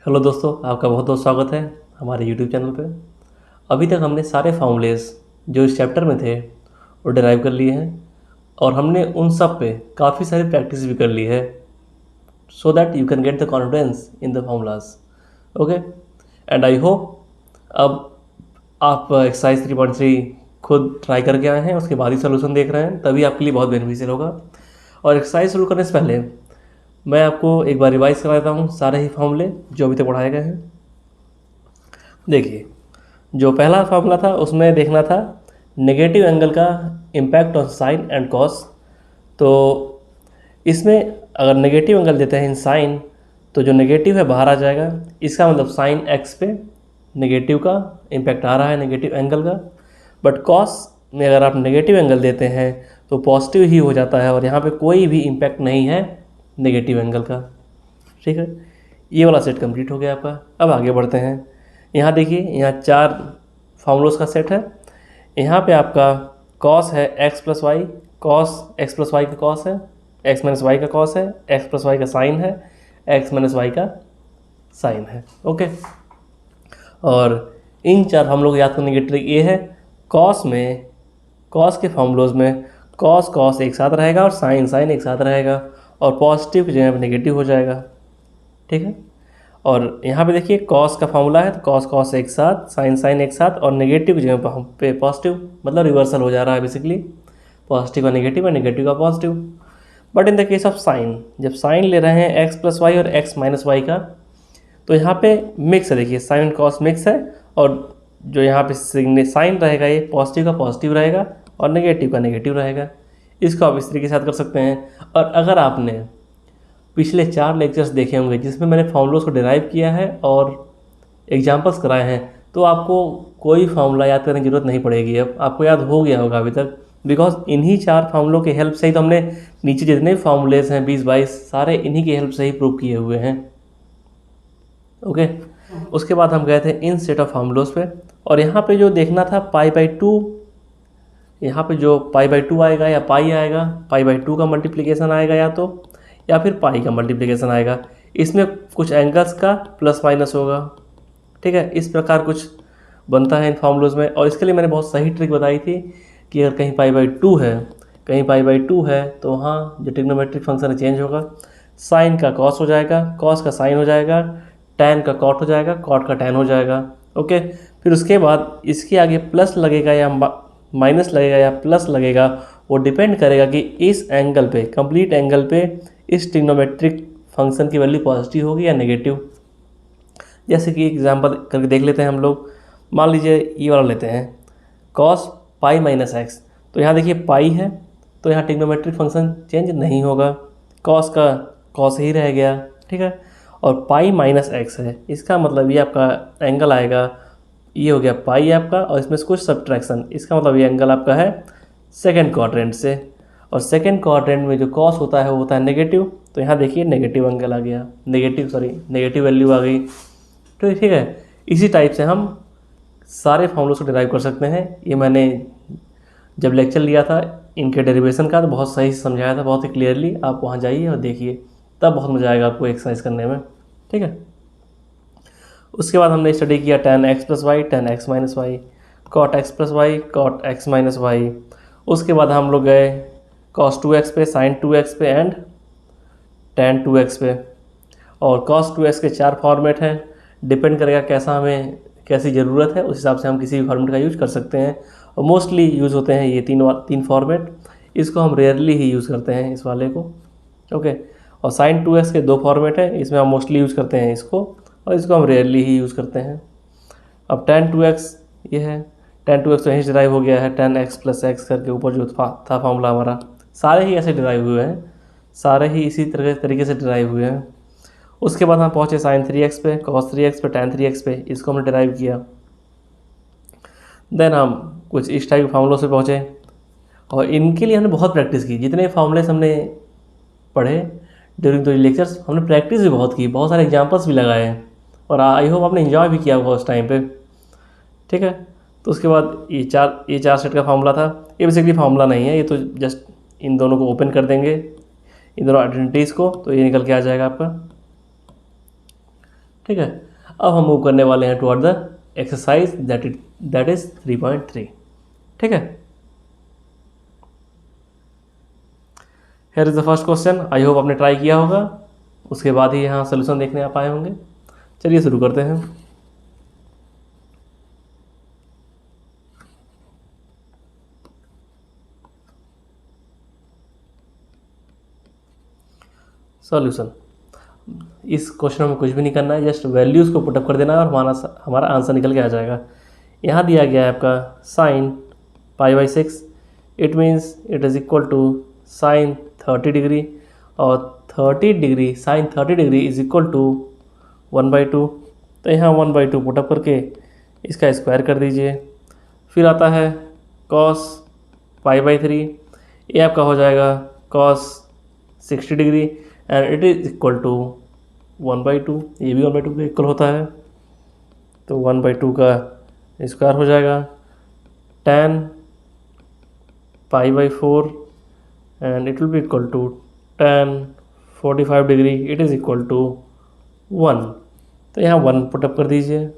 Hello दोस्तों, आपका बहुत बहुत स्वागत है हमारे यूट्यूब चैनल पे। अभी तक हमने सारे फार्मूलेस जो इस चैप्टर में थे वो डिराइव कर लिए हैं और हमने उन सब पे काफ़ी सारी प्रैक्टिस भी कर ली है, so that you can get the confidence in the formulas. Okay, and I hope अब आप एक्सरसाइज 3.3 खुद ट्राई करके आए हैं, उसके बाद ही सोल्यूशन देख रहे हैं, तभी आपके लिए बहुत बेनिफिशियल होगा। और एक्सरसाइज शुरू करने से पहले मैं आपको एक बार रिवाइज करा देता हूँ सारे ही फॉर्मूले जो अभी तक पढ़ाए गए हैं। देखिए, जो पहला फार्मूला था उसमें देखना था नेगेटिव एंगल का impact on sine and cos. तो इसमें अगर नेगेटिव एंगल देते हैं इन साइन, तो जो नेगेटिव है बाहर आ जाएगा। इसका मतलब साइन एक्स पे नेगेटिव का इम्पैक्ट आ रहा है, नेगेटिव एंगल का। बट कॉस में अगर आप नेगेटिव एंगल देते हैं तो पॉजिटिव ही हो जाता है और यहाँ पे कोई भी इम्पैक्ट नहीं है नेगेटिव एंगल का। ठीक है, ये वाला सेट कंप्लीट हो गया आपका। अब आगे बढ़ते हैं। यहाँ देखिए, यहाँ 4 फार्मूलोस का सेट है। यहाँ पे आपका कॉस है x plus y, cos x plus y का कॉस है, एक्स माइनस वाई का कॉस है, एक्स प्लस वाई का साइन है, एक्स माइनस वाई का साइन है। ओके, और इन 4 फार्मूलों को याद करने की ट्रिक ये है, कॉस में, कॉस के फार्मूलोज में कॉस कॉस एक साथ रहेगा और साइन साइन एक साथ रहेगा और पॉजिटिव की जगह पर नेगेटिव हो जाएगा। ठीक है, और यहाँ पे देखिए कॉस का फार्मूला है तो कॉस कॉस एक साथ, साइन साइन एक साथ और नेगेटिव की जगह पे पॉजिटिव, मतलब रिवर्सल हो जा रहा है बेसिकली, पॉजिटिव का नेगेटिव है, नेगेटिव का positive. But in the case of sine, जब साइन ले रहे हैं एक्स प्लस वाई और एक्स माइनस वाई का, तो यहाँ पे मिक्स है। देखिए साइन कॉस मिक्स है और जो यहाँ पे साइन रहेगा ये पॉजिटिव का पॉजिटिव रहेगा और नेगेटिव का नेगेटिव रहेगा। इसको आप इस तरीके से याद कर सकते हैं। और अगर आपने पिछले 4 लेक्चर्स देखे होंगे जिसमें मैंने फार्मूलोस को डिराइव किया है और एग्जांपल्स कराए हैं, तो आपको कोई फार्मूला याद करने की जरूरत नहीं पड़ेगी। अब आपको याद हो गया होगा अभी तक, बिकॉज इन्हीं 4 फार्मूलों की हेल्प से ही तो हमने नीचे जितने भी फार्मूलेस हैं 20-22 सारे इन्हीं की हेल्प से ही प्रूव किए हुए हैं। ओके, उसके बाद हम गए थे इन सेट ऑफ फार्मूलोस पे, और यहाँ पे जो देखना था π/2, यहाँ पे जो π/2 आएगा या पाई आएगा, π/2 का मल्टीप्लिकेशन आएगा या फिर पाई का मल्टीप्लिकेशन आएगा। इसमें कुछ एंगल्स का प्लस माइनस होगा। ठीक है, इस प्रकार कुछ बनता है इन फार्मूलोज में। और इसके लिए मैंने बहुत सही ट्रिक बताई थी कि अगर कहीं π/2 है, कहीं π/2 है तो हाँ जो ट्रिग्नोमेट्रिक फंक्शन चेंज होगा। साइन का कॉस हो जाएगा, कॉस का साइन हो जाएगा, टैन का कॉट हो जाएगा, कॉट का टैन हो जाएगा। ओके, फिर उसके बाद इसके आगे प्लस लगेगा या माइनस लगेगा या प्लस लगेगा, वो डिपेंड करेगा कि इस एंगल पे, कंप्लीट एंगल पे इस ट्रिग्नोमेट्रिक फंक्शन की वैल्यू पॉजिटिव होगी या नेगेटिव। जैसे कि एग्जांपल करके देख लेते हैं हम लोग। मान लीजिए ये वाला लेते हैं cos पाई माइनस एक्स, तो यहाँ देखिए पाई है तो यहाँ ट्रिग्नोमेट्रिक फंक्शन चेंज नहीं होगा, cos का cos ही रह गया। ठीक है, और पाई माइनस एक्स है, इसका मतलब ये आपका एंगल आएगा, ये हो गया पाई आपका और इसमें से कुछ सब्ट्रैक्शन, इसका मतलब ये एंगल आपका है सेकेंड क्वाड्रेंट से, और सेकेंड क्वाड्रेंट में जो कॉस होता है वो होता है नेगेटिव। तो यहाँ देखिए नेगेटिव एंगल आ गया, नेगेटिव वैल्यू आ गई। तो ठीक है, इसी टाइप से हम सारे फार्मूलों को डिराइव कर सकते हैं। ये मैंने जब लेक्चर लिया था इनके डेरिवेशन का तो बहुत सही से समझाया था, बहुत ही क्लियरली। आप वहाँ जाइए और देखिए, तब बहुत मज़ा आएगा आपको एक्सरसाइज करने में। ठीक है, उसके बाद हमने स्टडी किया tan x plus y, tan x minus y, cot x plus y, cot x minus y. उसके बाद हम लोग गए cos 2x पे, sin 2x पे एंड tan 2x पे। और cos 2x के 4 फॉर्मेट हैं, डिपेंड करेगा कैसा हमें कैसी ज़रूरत है, उस हिसाब से हम किसी भी फॉर्मेट का यूज़ कर सकते हैं। और मोस्टली यूज़ होते हैं ये तीन फॉर्मेट, इसको हम रेयरली ही यूज़ करते हैं इस वाले को। ओके, और sin 2x के 2 फॉर्मेट हैं, इसमें हम मोस्टली यूज़ करते हैं इसको, और इसको हम रेयरली ही यूज़ करते हैं। अब tan 2x ये है, tan 2x तो यहीं से डिराइव हो गया है, tan x प्लस एक्स करके ऊपर जो था फार्मूला हमारा, सारे ही ऐसे डिराइव हुए हैं, सारे ही इसी तरीके से डिराइव हुए हैं। उसके बाद हम पहुँचे sin 3x पे, cos 3x पे, tan 3x पे, इसको हमने डिराइव किया। देन हम कुछ इस टाइप के फार्मूलों से पहुँचे और इनके लिए हमने बहुत प्रैक्टिस की। जितने फार्मूलेस हमने पढ़े ड्यूरिंग द लेक्चर्स, हमने प्रैक्टिस भी बहुत की, बहुत सारे एग्जांपल्स भी लगाए हैं और आई होप आपने एंजॉय भी किया होगा उस टाइम पे। ठीक है, तो उसके बाद ये चार सेट का फार्मूला था। ये बेसिकली फार्मूला नहीं है, ये तो जस्ट इन दोनों को ओपन कर देंगे, इन दोनों आइडेंटिटीज़ को, तो ये निकल के आ जाएगा आपका। ठीक है, अब हम मूव करने वाले हैं toward the exercise that is 3.3। ठीक है, here is the first question. I hope आपने ट्राई किया होगा, उसके बाद ही यहाँ सोल्यूशन देखने आप आए होंगे। चलिए शुरू करते हैं। सॉल्यूशन, इस क्वेश्चन में कुछ भी नहीं करना है, जस्ट वैल्यूज़ को पुटअप कर देना है और हमारा आंसर निकल के आ जाएगा। यहाँ दिया गया है आपका sine π/6, it means it is equal to sine 30 degree, और 30 degree sine 30 degree is equal to 1/2। तो यहाँ 1/2 पुटअप करके इसका स्क्वायर कर दीजिए। फिर आता है कॉस π/3, ये आपका हो जाएगा cos 60 degree and it is equal to 1/2, ये भी 1/2 के इक्वल होता है। तो 1/2 का स्क्वायर हो जाएगा tan π/4 and it will be equal to tan 45 degree, it is equal to 1। तो यहाँ 1 पुटअप कर दीजिए।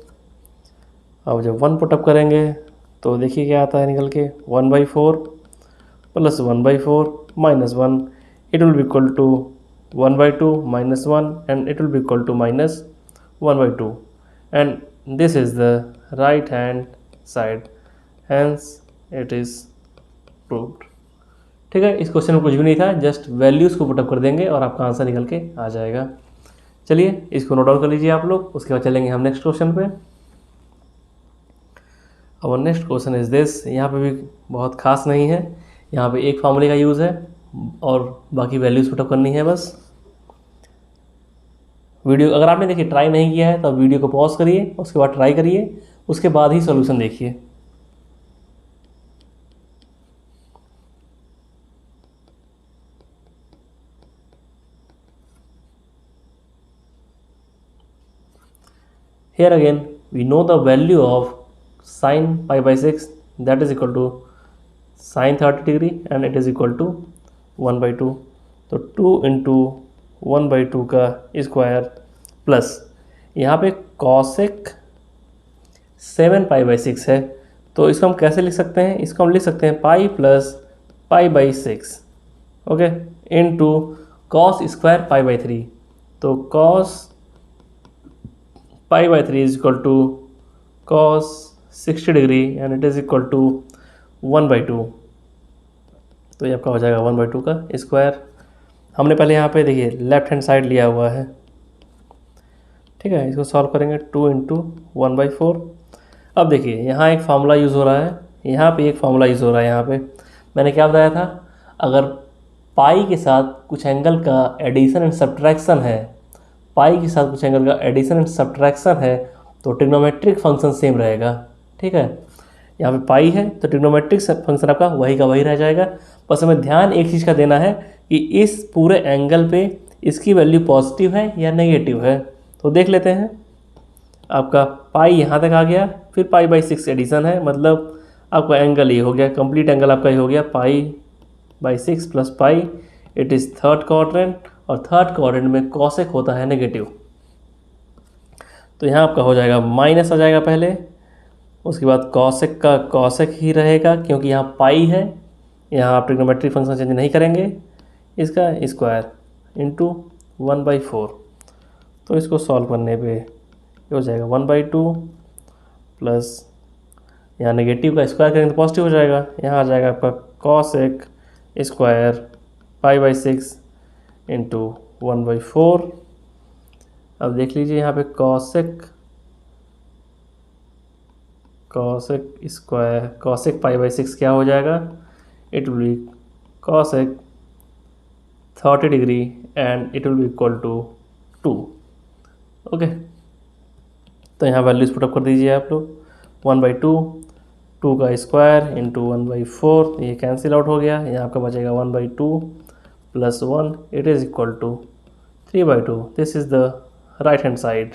अब जब 1 पुटअप करेंगे तो देखिए क्या आता है निकल के, 1/4 plus 1/4 minus 1, it will be equal to 1/2 minus 1 and it will be equal to minus 1/2, and this is the right hand side, hence it is proved। ठीक है, इस क्वेश्चन में कुछ भी नहीं था, जस्ट वैल्यूज़ को पुटअप कर देंगे और आपका आंसर निकल के आ जाएगा। चलिए इसको नोट डाउन कर लीजिए आप लोग, उसके बाद चलेंगे हम नेक्स्ट क्वेश्चन पे। और नेक्स्ट क्वेश्चन इज दिस, यहाँ पे भी बहुत खास नहीं है, यहाँ पे एक फार्मूले का यूज़ है और बाकी वैल्यूज़ पुटअप करनी है बस। वीडियो अगर आपने देखिए ट्राई नहीं किया है तो वीडियो को पॉज करिए, उसके बाद ट्राई करिए, उसके बाद ही सॉल्यूशन देखिए। Here again we know the value of sin π/6, that is equal to sin 30 degree and it is equal to 1/2। तो 2 इंटू 1/2 का स्क्वायर प्लस यहाँ पे कॉसेक 7 π/6 है, तो इसको हम कैसे लिख सकते हैं, इसको हम लिख सकते हैं pi plus π/6, okay, into cos square π/3। तो cos π/3 is equal to cos 60 degree and it is equal to 1/2। तो ये आपका हो जाएगा 1/2 का स्क्वायर। हमने पहले यहाँ पे देखिए लेफ्ट हैंड साइड लिया हुआ है, ठीक है, इसको सॉल्व करेंगे 2 इंटू 1/4। अब देखिए यहाँ एक फार्मूला यूज़ हो रहा है, यहाँ पे एक फार्मूला यूज़ हो रहा है। यहाँ पे मैंने क्या बताया था, अगर पाई के साथ कुछ एंगल का एडिशन एंड सब्ट्रैक्शन है, पाई के साथ कुछ एंगल का एडिशन एंड सब्ट्रैक्शन है तो ट्रिग्नोमेट्रिक फंक्शन सेम रहेगा। ठीक है, यहाँ पे पाई है तो ट्रिग्नोमेट्रिक फंक्शन आपका वही का वही रह जाएगा। बस हमें ध्यान एक चीज़ का देना है कि इस पूरे एंगल पे इसकी वैल्यू पॉजिटिव है या नेगेटिव है। तो देख लेते हैं, आपका पाई यहाँ तक आ गया, फिर π/6 एडिशन है, मतलब आपका एंगल ये हो गया, कंप्लीट एंगल आपका ये हो गया π/6 plus pi, it is third quadrant, और थर्ड क्वाड्रेंट में कॉसेक होता है नेगेटिव। तो यहाँ आपका हो जाएगा माइनस आ जाएगा पहले, उसके बाद कॉसेक का कॉसेक ही रहेगा क्योंकि यहाँ पाई है, यहाँ आप ट्रिग्नोमेट्रिक फंक्शन चेंज नहीं करेंगे, इसका स्क्वायर इंटू 1/4। तो इसको सॉल्व करने पे ये हो जाएगा 1/2 प्लस यहाँ नेगेटिव का स्क्वायर करेंगे तो पॉजिटिव हो जाएगा, यहाँ आ जाएगा आपका कॉसेक स्क्वायर π/6 इंटू 1/4। अब देख लीजिए यहाँ पे कॉसेक स्क्वायर कॉसेक π/6 क्या हो जाएगा, it will be cosec 30 degree and it will be equal to 2। Okay, तो यहाँ वैल्यूज पुटअप कर दीजिए आप लोग, 1/2, 2 का स्क्वायर इंटू 1/4, ये कैंसिल आउट हो गया, यहाँ आपका बचेगा 1/2 plus 1, it is equal to 3/2। This is the right hand side,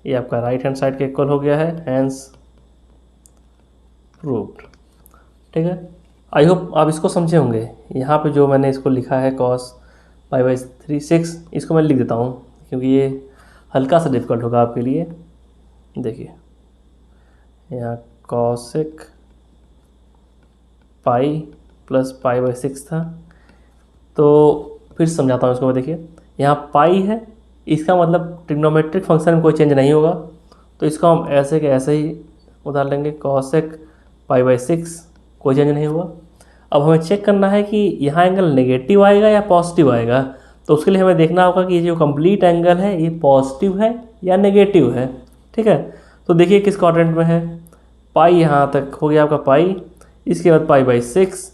ये आपका राइट हैंड साइड के इक्वल हो गया है, हैंस प्रूव्ड। ठीक है, आई होप आप इसको समझे होंगे। यहाँ पे जो मैंने इसको लिखा है cos π/3 6, इसको मैं लिख देता हूँ क्योंकि ये हल्का सा डिफिकल्ट होगा आपके लिए। देखिए यहाँ cosec pi plus pi by 6 था, तो फिर समझाता हूँ इसको मैं। देखिए यहाँ पाई है, इसका मतलब ट्रिग्नोमेट्रिक फंक्शन में कोई चेंज नहीं होगा, तो इसको हम ऐसे के ऐसे ही उधार लेंगे। कॉसेक पाई बाई 6 कोई चेंज नहीं हुआ। अब हमें चेक करना है कि यहाँ एंगल नेगेटिव आएगा या पॉजिटिव आएगा, तो उसके लिए हमें देखना होगा कि ये जो कंप्लीट एंगल है ये पॉजिटिव है या नेगेटिव है। ठीक है, तो देखिए किस क्वाड्रेंट में है। पाई यहाँ तक हो गया आपका पाई, इसके बाद पाई बाई 6।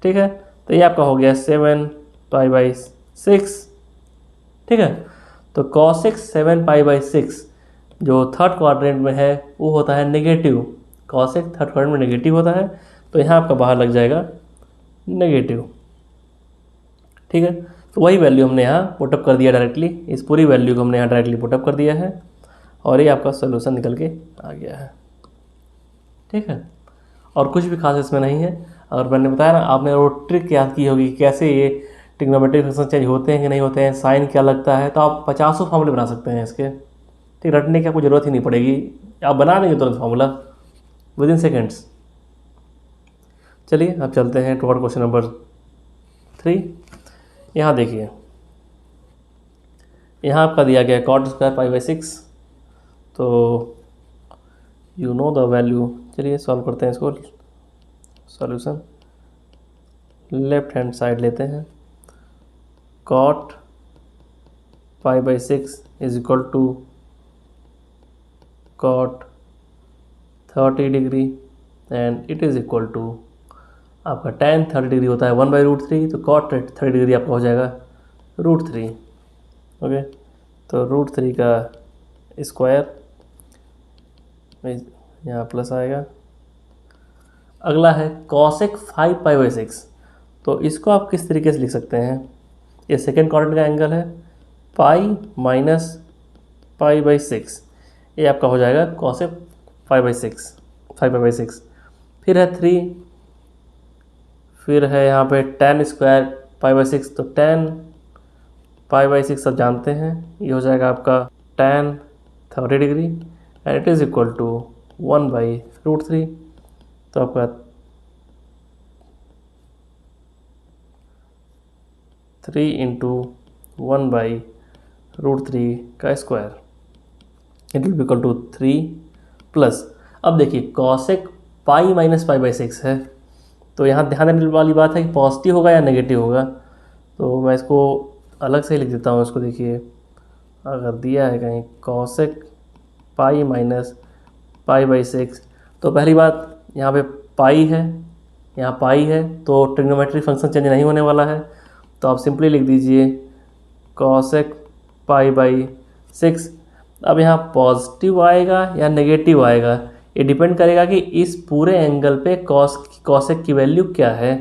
ठीक है, तो ये आपका हो गया 7 पाई बाई 6। ठीक है, तो कॉसेक 7 पाई बाई 6 जो थर्ड क्वाड्रेंट में है वो होता है नेगेटिव। कॉसेक थर्ड क्वाड्रेंट में नेगेटिव होता है, तो यहाँ आपका बाहर लग जाएगा नेगेटिव। ठीक है, तो वही वैल्यू हमने यहाँ पुटअप कर दिया डायरेक्टली। इस पूरी वैल्यू को हमने यहाँ डायरेक्टली पुटअप कर दिया है और ये आपका सोल्यूशन निकल के आ गया है। ठीक है, और कुछ भी खास इसमें नहीं है। और मैंने बताया ना, आपने वो ट्रिक याद की होगी कैसे ये ट्रिग्नोमेट्रिक फंक्शन चेंज होते हैं कि नहीं होते हैं, साइन क्या लगता है, तो आप 50 फार्मूले बना सकते हैं इसके। ठीक, रटने की आपको ज़रूरत ही नहीं पड़ेगी, आप बना देंगे तुरंत फार्मूला विद इन सेकेंड्स। चलिए अब चलते हैं टुवर्ड क्वेश्चन नंबर 3। यहाँ देखिए, यहाँ आपका दिया गया कॉट स्क्वायर पाई बाई 6, तो यू नो द वैल्यू। चलिए सॉल्व करते हैं इसको। सॉल्यूशन लेफ्ट हैंड साइड लेते हैं। Cot pi by 6 is equal to cot 30 degree and it is equal to आपका tan 30 डिग्री होता है 1/√3, तो कॉट 30 डिग्री आपका हो जाएगा √3। ओके, तो √3 का स्क्वायर यहाँ प्लस आएगा। अगला है कॉसेक 5 पाई बाई 6, तो इसको आप किस तरीके से लिख सकते हैं। ये सेकेंड क्वाड्रेंट का एंगल है, पाई माइनस पाई बाई 6, ये आपका हो जाएगा कॉसेक 5 पाई बाई 6। फिर है 3, फिर है यहाँ पे tan स्क्वायर पाई बाई 6, तो tan पाई बाई 6 सब जानते हैं, ये हो जाएगा आपका tan 30 degree and it is equal to 1/√3। तो आपका 3 इंटू 1/√3 का square, it will be equal to 3 plus. अब देखिए cosec pi minus pi by 6 है, तो यहाँ ध्यान देने वाली बात है कि पॉजिटिव होगा या नेगेटिव होगा। तो मैं इसको अलग से ही लिख देता हूँ इसको। देखिए अगर दिया है कहीं cosec pi minus pi by 6, तो पहली बात यहाँ पे पाई है, यहाँ पाई है, तो ट्रिग्नोमेट्रिक फंक्शन चेंज नहीं होने वाला है, तो आप सिंपली लिख दीजिए कॉसेक पाई बाई 6। अब यहाँ पॉजिटिव आएगा या नेगेटिव आएगा, ये डिपेंड करेगा कि इस पूरे एंगल पे कॉसेक की वैल्यू क्या है।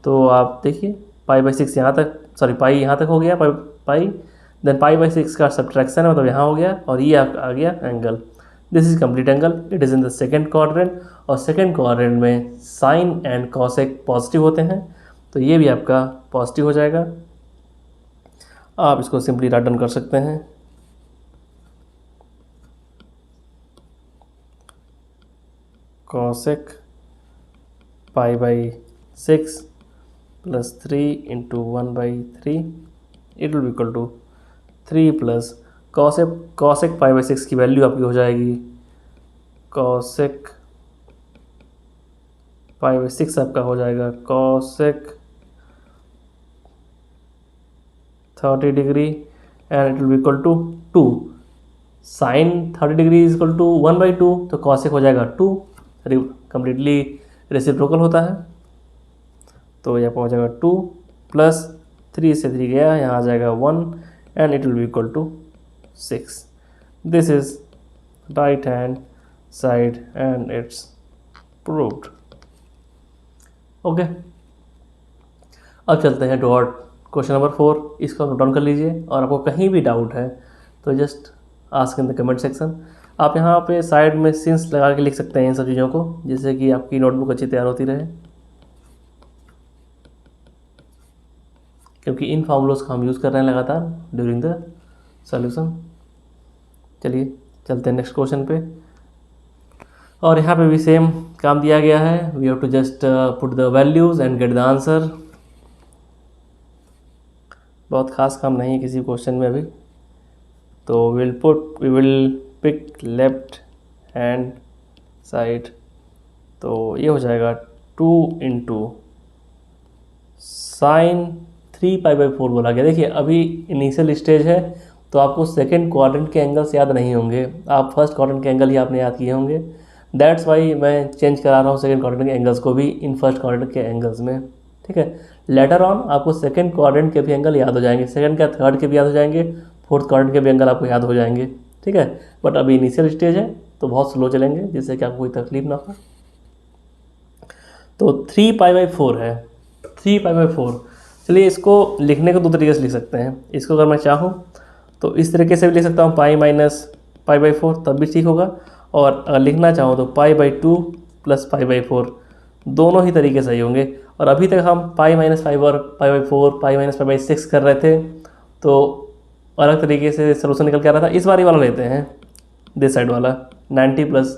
तो आप देखिए पाई बाई 6 यहाँ तक, सॉरी पाई यहाँ तक हो गया, पाई देन पाई बाई 6 का सब्ट्रैक्शन है, मतलब यहाँ हो गया, और ये आ गया angle. This is complete angle, it is in the second quadrant, और सेकेंड क्वाड्रेंट में साइन एंड कॉसेक पॉजिटिव होते हैं, तो ये भी आपका पॉजिटिव हो जाएगा। आप इसको सिंपली राइट डाउन कर सकते हैं। Cosec pi by 6 plus 3 into 1/3, it will equal to 3 plus cosec pi by 6 की वैल्यू आपकी हो जाएगी, कॉसेक पाई बाई 6 आपका हो जाएगा cosec 30 degree and it will equal to 2। Sine 30 degree is equal to 1/2, तो कॉसेक हो जाएगा 2, कम्प्लीटली रेसिप्रोकल होता है, तो यहाँ पर हो जाएगा 2 प्लस 3 से 3 गया, यहाँ आ जाएगा 1 and it will be equal to 6। This is right hand side and it's proved. Okay, अब चलते हैं टुवर्ड क्वेश्चन नंबर 4। इसको नोट डाउन कर लीजिए, और आपको कहीं भी डाउट है तो just ask in the comment section. आप यहाँ पे साइड में सिंस लगा के लिख सकते हैं इन सब चीज़ों को, जिससे कि आपकी नोटबुक अच्छी तैयार होती रहे, क्योंकि इन फॉर्मूलोज का हम यूज़ कर रहे हैं लगातार ड्यूरिंग द सॉल्यूशन। चलिए चलते हैं नेक्स्ट क्वेश्चन पे। और यहाँ पे भी सेम काम दिया गया है, we have to just put the values and get the answer. बहुत खास काम नहीं है किसी क्वेश्चन में अभी। तो we will pick left hand side, तो ये हो जाएगा 2 इंटू साइन 3π/4 बोला गया। देखिए अभी इनिशियल स्टेज है, तो आपको सेकंड क्वाड्रेंट के एंगल्स याद नहीं होंगे, आप फर्स्ट क्वाड्रेंट के एंगल ही आपने याद किए होंगे। दैट्स वाई मैं चेंज करा रहा हूँ सेकंड क्वाड्रेंट के एंगल्स को भी इन फर्स्ट क्वाड्रेंट के एंगल्स में, ठीक है। लेटर ऑन आपको सेकंड क्वाड्रेंट के भी एंगल याद हो जाएंगे, सेकंड का थर्ड के भी याद हो जाएंगे, फोर्थ क्वाड्रेंट के भी एंगल आपको याद हो जाएंगे, ठीक है। बट अभी इनिशियल स्टेज है तो बहुत स्लो चलेंगे, जिससे कि आपको कोई तकलीफ ना हो। तो 3π/4 है, 3π/4। चलिए इसको लिखने को दो तरीके से लिख सकते हैं। इसको अगर मैं चाहूँ तो इस तरीके से भी लिख सकता हूँ, π-π/4, तब भी ठीक होगा। और अगर लिखना चाहूँ तो π/2 + π/4, दोनों ही तरीके सही होंगे। और अभी तक हम π-5 और π/4, π-π/6 कर रहे थे, तो अलग तरीके से सलूशन निकल के आ रहा था। इस बारी वाला लेते हैं, दिस साइड वाला 90 प्लस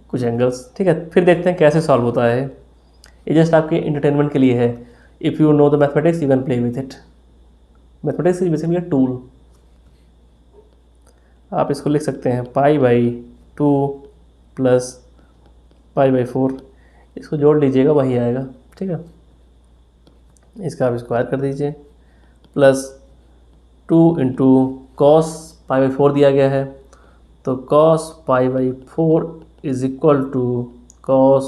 कुछ एंगल्स, ठीक है। फिर देखते हैं कैसे सॉल्व होता है। ये जस्ट आपके इंटरटेनमेंट के लिए है। If you know the mathematics you can play with it. Mathematics is basically a tool. आप इसको लिख सकते हैं π/2 + π/4, इसको जोड़ लीजिएगा वही आएगा, ठीक है। इसका आप स्क्वायर कर दीजिए, प्लस 2 इंटू कॉस π/4 दिया गया है, तो cos π/4 is equal to cos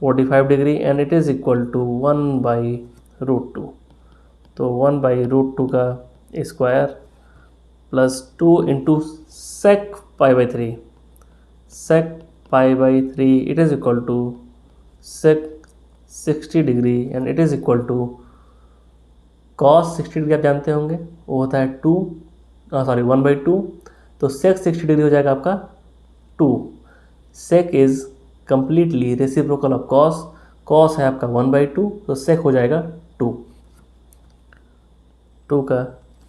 45 degree and it is equal to 1/√2। तो 1/√2 का square plus 2 into sec π/3, sec π/3 it is equal to sec 60 degree and it is equal to cos 60 degree आप जानते होंगे, वो होता है 1/2, तो sec 60 डिग्री हो जाएगा आपका 2। sec is completely reciprocal of cos, cos है आपका 1/2, तो sec हो जाएगा 2 का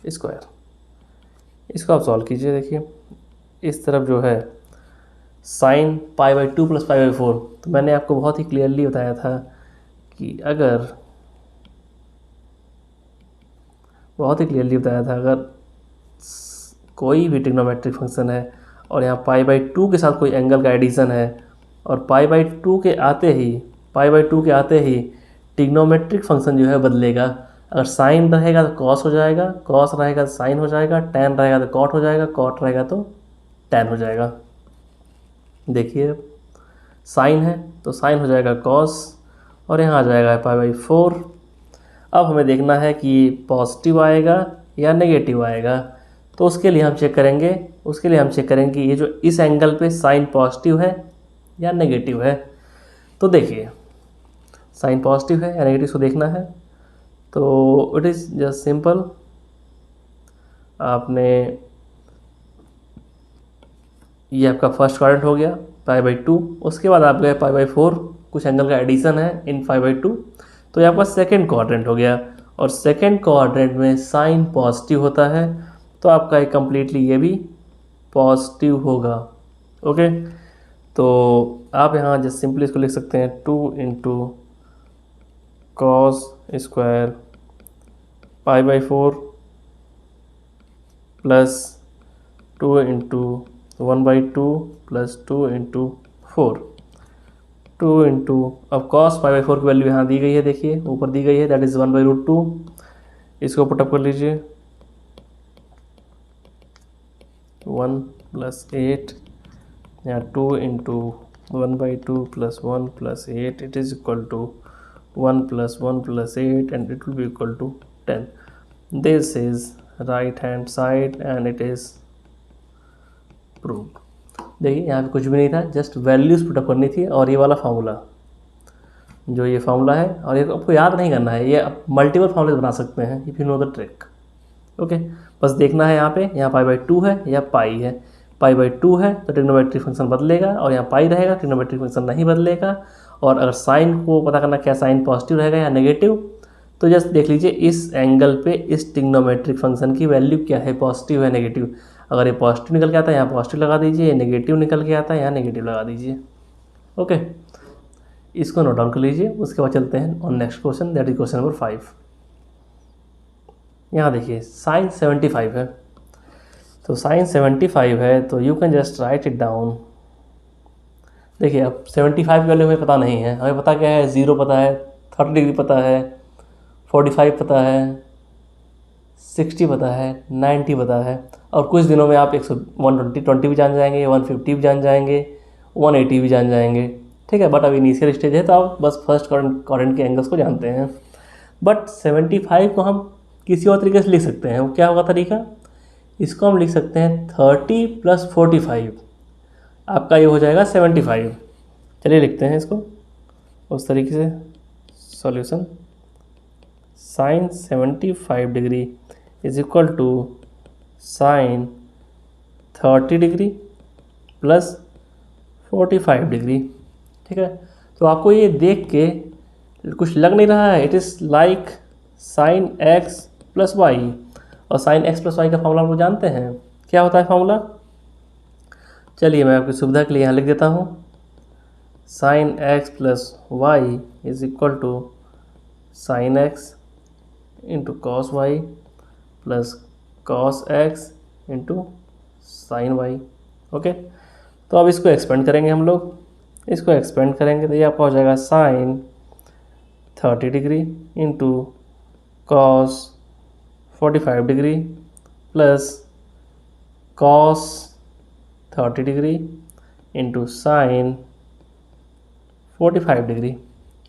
स्क्वायर। इसको आप सॉल्व कीजिए। देखिए इस तरफ जो है sin π/2 + π/4, तो मैंने आपको बहुत ही क्लियरली बताया था कि अगर कोई भी ट्रिग्नोमेट्रिक फंक्शन है और यहाँ π/2 के साथ कोई एंगल का एडिशन है और π/2 के आते ही ट्रिग्नोमेट्रिक फंक्शन जो है बदलेगा। अगर साइन रहेगा तो कॉस हो जाएगा, कॉस रहेगा तो साइन हो जाएगा, टैन रहेगा तो कॉट हो जाएगा, कॉट रहेगा तो टैन हो जाएगा। देखिए साइन है तो साइन हो जाएगा कॉस, और यहाँ आ जाएगा π/4। अब हमें देखना है कि पॉजिटिव आएगा या नेगेटिव आएगा, तो उसके लिए हम चेक करेंगे कि ये जो इस एंगल पे साइन पॉजिटिव है या नेगेटिव है। तो देखिए साइन पॉजिटिव है या नेगेटिव, इसको देखना है। तो इट इज़ जस्ट सिंपल, आपने ये आपका फर्स्ट क्वाड्रेंट हो गया π/2, उसके बाद आप गए π/4, कुछ एंगल का एडिशन है इन π/2, तो ये आपका सेकंड क्वाड्रेंट हो गया। और सेकंड क्वाड्रेंट में साइन पॉजिटिव होता है, तो आपका ये कम्प्लीटली ये भी पॉजिटिव होगा। ओके, तो आप यहाँ जस्ट सिंपली इसको लिख सकते हैं 2 into cos square π/4 plus 2 into 1/2 plus 2 into 4, 2 into, अब cos π/4 की वैल्यू यहाँ दी गई है, देखिए ऊपर दी गई है, दैट इज़ 1/√2। इसको पुटअप कर लीजिए, 1 + 8, यहाँ 2 into 1/2 plus 1 plus 8, it is equal to 1 + 1 + 8 and it will be equal to 10. This is right hand side and it is proved. देखिए यहाँ पे कुछ भी नहीं था, जस्ट वैल्यूज़ पुटअप करनी थी। और ये वाला फार्मूला, जो ये फार्मूला है, और ये आपको याद नहीं करना है, ये आप मल्टीपल फार्मूले बना सकते हैं if you know the trick. Okay, बस देखना है यहाँ पे, यहाँ π/2 है या पाई है। π/2 है तो ट्रिग्नोमेट्रिक फंक्शन बदलेगा, और यहाँ पाई रहेगा ट्रिग्नोमेट्रिक फंक्शन नहीं बदलेगा। और अगर साइन को पता करना क्या साइन पॉजिटिव रहेगा या नेगेटिव, तो जस्ट देख लीजिए इस एंगल पे इस ट्रिग्नोमेट्रिक फंक्शन की वैल्यू क्या है, पॉजिटिव है नेगेटिव। अगर ये पॉजिटिव निकल के आता है यहाँ पॉजिटिव लगा दीजिए, ये नेगेटिव निकल के आता है यहाँ नेगेटिव लगा दीजिए। ओके, इसको नोट डाउन कर लीजिए। उसके बाद चलते हैं on next question, that is question number 5। यहाँ देखिए साइन 75 है, तो साइन 75 है तो you can just write it down. देखिए अब 75 की वैल्यू हमें पता नहीं है, हमें पता क्या है, 0 पता है, 30 डिग्री पता है, 45 पता है, 60 पता है, 90 पता है, और कुछ दिनों में आप 120 भी जान जाएंगे, 150 भी जान जाएंगे, 180 भी जान जाएंगे। ठीक है, बट अब इनिशियल स्टेज है तो आप बस फर्स्ट क्वाड्रेंट के एंगल्स को जानते हैं। बट 75 को हम किसी और तरीके से लिख सकते हैं। वो क्या होगा तरीका, इसको हम लिख सकते हैं 30 + 45, आपका ये हो जाएगा 75। चलिए लिखते हैं इसको उस तरीके से। Solution sine 75 degree is equal to sine 30 degree plus 45 degree. ठीक है, तो आपको ये देख के कुछ लग नहीं रहा है, it is like sine x + y, और साइन x + y का फॉर्मूला आप लोग जानते हैं क्या होता है फॉर्मूला। चलिए मैं आपकी सुविधा के लिए यहाँ लिख देता हूँ, sine x + y is equal to sine x into cos y plus cos x into sine y. Okay, तो अब इसको एक्सपेंड करेंगे हम लोग, इसको एक्सपेंड करेंगे तो ये आपका हो जाएगा sine 30 degree into cos 45 degree plus cos 30 degree into sine 45 degree.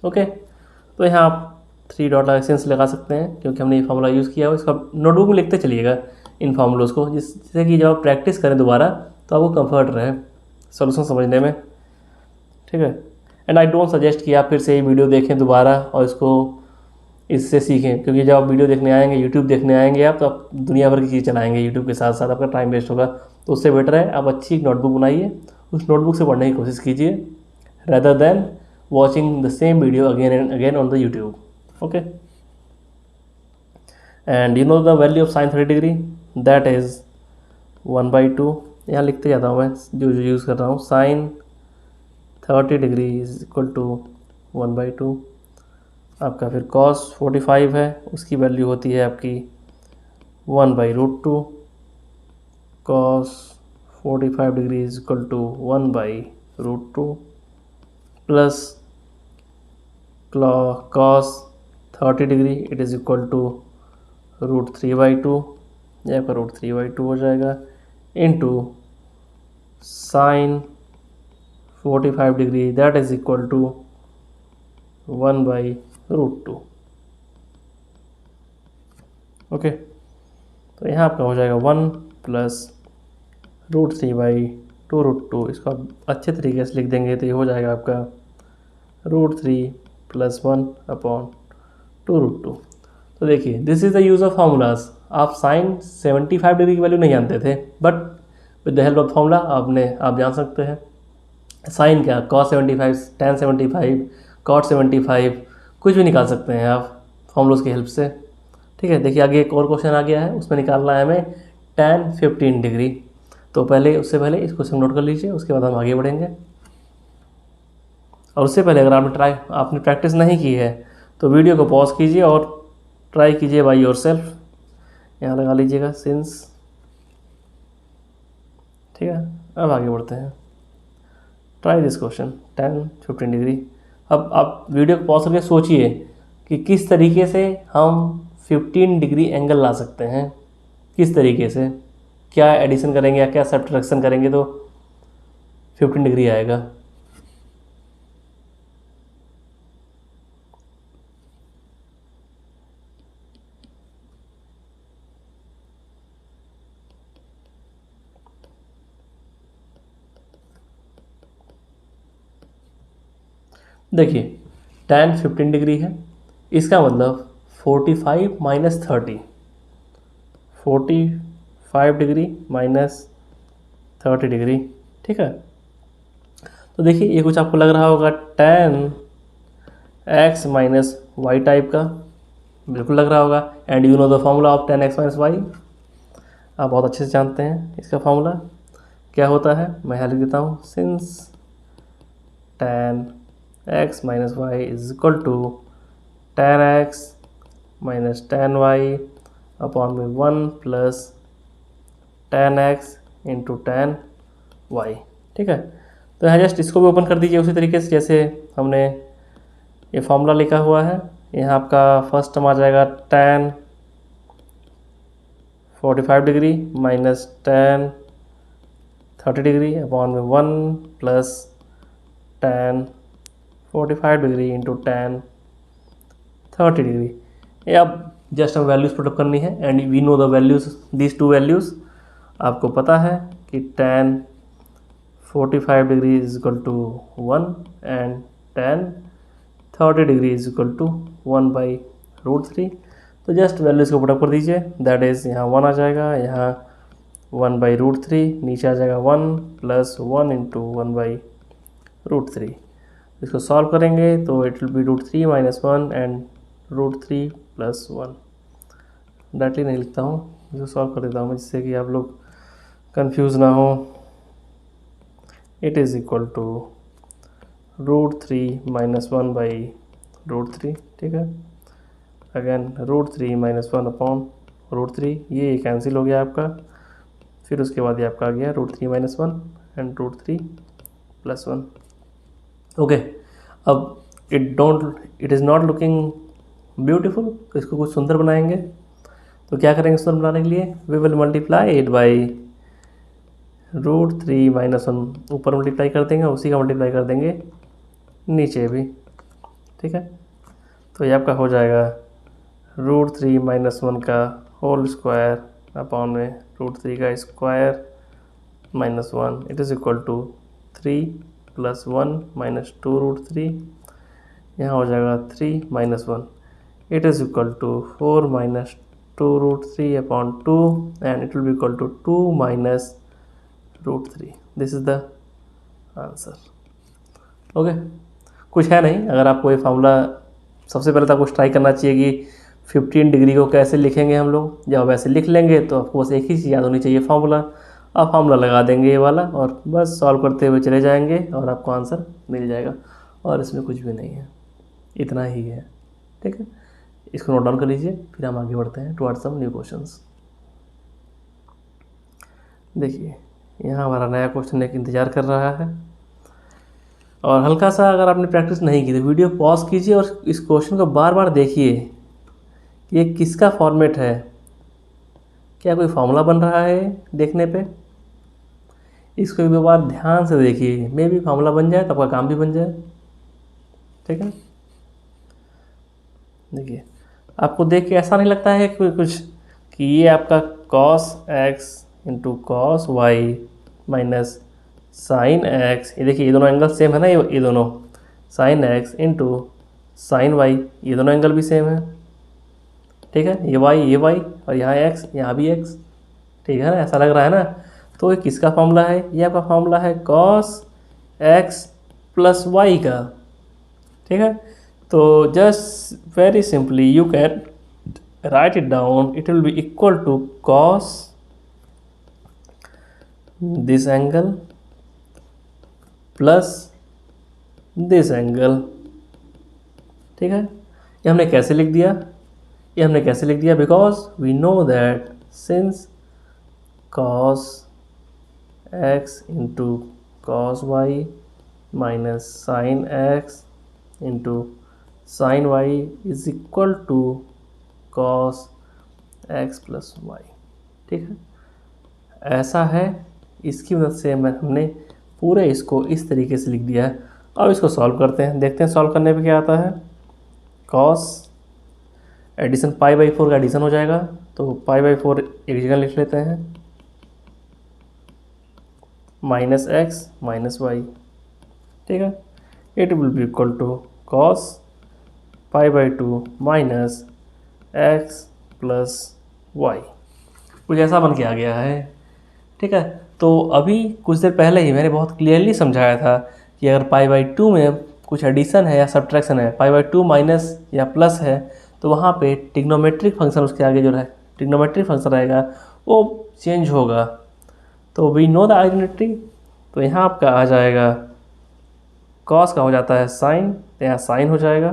Okay, तो यहाँ आप 3 डॉट सेंस लगा सकते हैं क्योंकि हमने ये फार्मूला यूज़ किया है। इसका नोटबुक में लिखते चलिएगा इन फार्मूलोज़ को, जिससे कि जब आप प्रैक्टिस करें दोबारा तो आपको कंफर्ट रहे सॉल्यूशन समझने में। ठीक है, एंड आई डोंट सजेस्ट कि आप फिर से ये वीडियो देखें दोबारा और इसको इससे सीखें, क्योंकि जब आप वीडियो देखने आएंगे, यूट्यूब देखने आएंगे आप, तो आप दुनिया भर की चीज़ चलाएंगे यूट्यूब के साथ साथ, आपका टाइम वेस्ट होगा। तो उससे बेटर है आप अच्छी एक नोटबुक बनाइए, उस नोटबुक से पढ़ने की कोशिश कीजिए rather than watching the same video again and again on the YouTube. Okay, and you know the value of sin 30 degree, that is 1/2। यहाँ लिखते जाता हूँ मैं जो यूज़ कर रहा हूँ, sin 30 degree is equal to 1/2। आपका फिर cos 45 है, उसकी वैल्यू होती है आपकी 1/√2। cos 45 degree is equal to 1/√2 plus cos 30 degree it is equal to √3/2, यह आपका √3/2 हो जाएगा, into sine 45 degree that is equal to 1/√2। Okay, तो यहाँ आपका हो जाएगा 1 प्लस √3/2√2। इसको आप अच्छे तरीके से लिख देंगे तो ये हो जाएगा आपका √3 + 1/2√2। तो देखिए this is the use of formulas. आप साइन 75 डिग्री की वैल्यू नहीं जानते थे, but with the help of formula आप जान सकते हैं। साइन क्या, cos 75, tan 75, cot 75, कुछ भी निकाल सकते हैं आप फार्मूलोज की हेल्प से। ठीक है, देखिए आगे एक और क्वेश्चन आ गया है, उसमें निकालना है हमें tan 15 डिग्री। तो उससे पहले इस क्वेश्चन नोट कर लीजिए, उसके बाद हम आगे बढ़ेंगे। और उससे पहले अगर आपने प्रैक्टिस नहीं की है तो वीडियो को पॉज कीजिए और ट्राई कीजिए बाय योरसेल्फ। यहाँ लगा लीजिएगा सिंस। ठीक है, अब आगे बढ़ते हैं। Try this question tan 15 degree. अब आप वीडियो को पॉज करके सोचिए कि किस तरीके से हम 15 डिग्री एंगल ला सकते हैं, किस तरीके से, क्या एडिशन करेंगे या क्या सब्ट्रैक्शन करेंगे तो 15 डिग्री आएगा। देखिए tan 15 डिग्री है, इसका मतलब 45 - 30, 45 डिग्री माइनस 30 डिग्री। ठीक है, तो देखिए ये कुछ आपको लग रहा होगा tan x - y टाइप का, बिल्कुल लग रहा होगा। And you know the formula of tan x - y, आप बहुत अच्छे से जानते हैं इसका फॉर्मूला क्या होता है। मैं यहाँ लिख देता हूँ, since tan x minus y is equal to tan x minus tan y upon में 1 plus tan x into tan y। ठीक है, तो यहाँ जस्ट इसको भी ओपन कर दीजिए उसी तरीके से जैसे हमने ये फॉर्मूला लिखा हुआ है। यहाँ आपका फर्स्ट टर्म आ जाएगा tan 45 degree minus tan 30 degree upon में 1 plus tan 45 degree into tan 30 degree. ये अब जस्ट हम वैल्यूज़ पुटअप करनी है and we know the values, these two values. आपको पता है कि tan 45 degree is equal to 1 and tan 30 degree is equal to 1/√3। तो जस्ट वैल्यूज़ को पुटअप कर दीजिए, दैट इज़ यहाँ 1 आ जाएगा, यहाँ 1/√3, नीचे आ जाएगा 1 प्लस 1 इंटू 1/√3। इसको सॉल्व करेंगे तो it will B √3 minus 1 and √3 plus 1। Directly नहीं लिखता हूँ, इसको सॉल्व कर देता हूँ जिससे कि आप लोग कंफ्यूज ना हो। It is equal to √3 minus 1/√3। ठीक है, अगेन √3 माइनस 1 अपॉन √3, ये कैंसिल हो गया आपका। फिर उसके बाद ये आपका आ गया √3 माइनस 1 एंड √3 प्लस 1। ओके, अब it is not looking beautiful, तो इसको कुछ सुंदर बनाएंगे। तो क्या करेंगे सुंदर बनाने के लिए, we will multiply it by √3 minus 1, ऊपर मल्टीप्लाई कर देंगे, उसी का मल्टीप्लाई कर देंगे नीचे भी। ठीक है, तो ये आपका हो जाएगा √3 माइनस 1 का होल स्क्वायर अपॉन में √3 का square minus 1, it is equal to 3 plus 1 minus 2√3। यहाँ हो जाएगा 3 minus 1, it is equal to 4 minus 2√3 upon 2 and it will be equal to 2 minus √3। This is the answer. Okay, कुछ है नहीं। अगर आपको ये फार्मूला सबसे पहले तो आपको ट्राई करना चाहिए कि 15 डिग्री को कैसे लिखेंगे हम लोग। जब वैसे लिख लेंगे तो आपको बस एक ही चीज़ याद होनी चाहिए, फार्मूला। आप फार्मूला लगा देंगे ये वाला और बस सॉल्व करते हुए चले जाएंगे और आपको आंसर मिल जाएगा। और इसमें कुछ भी नहीं है, इतना ही है। ठीक है, इसको नोट डाउन कर लीजिए, फिर हम आगे बढ़ते हैं टुवर्ड्स सम न्यू क्वेश्चंस। देखिए, यहाँ हमारा नया क्वेश्चन एक इंतज़ार कर रहा है। और हल्का सा अगर आपने प्रैक्टिस नहीं की तो वीडियो पॉज कीजिए और इस क्वेश्चन को बार बार देखिए कि ये किसका फॉर्मेट है, क्या कोई फॉर्मूला बन रहा है देखने पे। इसको एक दो बार ध्यान से देखिए, मे भी फॉर्मूला बन जाए तो आपका काम भी बन जाए। ठीक है, देखिए आपको देख के ऐसा नहीं लगता है कि कुछ कि ये आपका cos x into cos y minus sine x, ये देखिए ये दोनों एंगल सेम है ना, ये दोनों sine x into sine y, ये दोनों एंगल भी सेम है। ठीक है, ये y और यहाँ x, यहाँ भी x। ठीक है ना, ऐसा लग रहा है ना। तो ये किसका फॉर्मूला है, ये आपका फॉर्मूला है cos x प्लस वाई का। ठीक है, तो just very simply you can write it down, it will be equal to cos this angle plus this angle. ठीक है, ये हमने कैसे लिख दिया, because we know that since cos x into cos y minus sine x into sine y is equal to cos x plus y. ठीक है, ऐसा है। इसकी मदद से हमने पूरे इसको इस तरीके से लिख दिया है। अब इसको सॉल्व करते हैं, देखते हैं सॉल्व करने पे क्या आता है। cos एडिशन π/4 का एडिशन हो जाएगा, तो π/4 एक जगह लिख लेते हैं, माइनस x माइनस वाई। ठीक है, it will be equal to cos π/2 minus x plus y. कुछ ऐसा बन के आ गया है। ठीक है, तो अभी कुछ देर पहले ही मैंने बहुत क्लियरली समझाया था कि अगर π/2 में कुछ एडिशन है या सब्ट्रैक्शन है, π/2 माइनस या प्लस है, तो वहाँ पे ट्रिग्नोमेट्रिक फंक्शन उसके आगे जो है ट्रिग्नोमेट्रिक फंक्शन रहेगा, वो चेंज होगा। तो वी नो द आइडेंटिटी, तो यहाँ आपका आ जाएगा कॉस का हो जाता है साइन, तो यहाँ साइन हो जाएगा।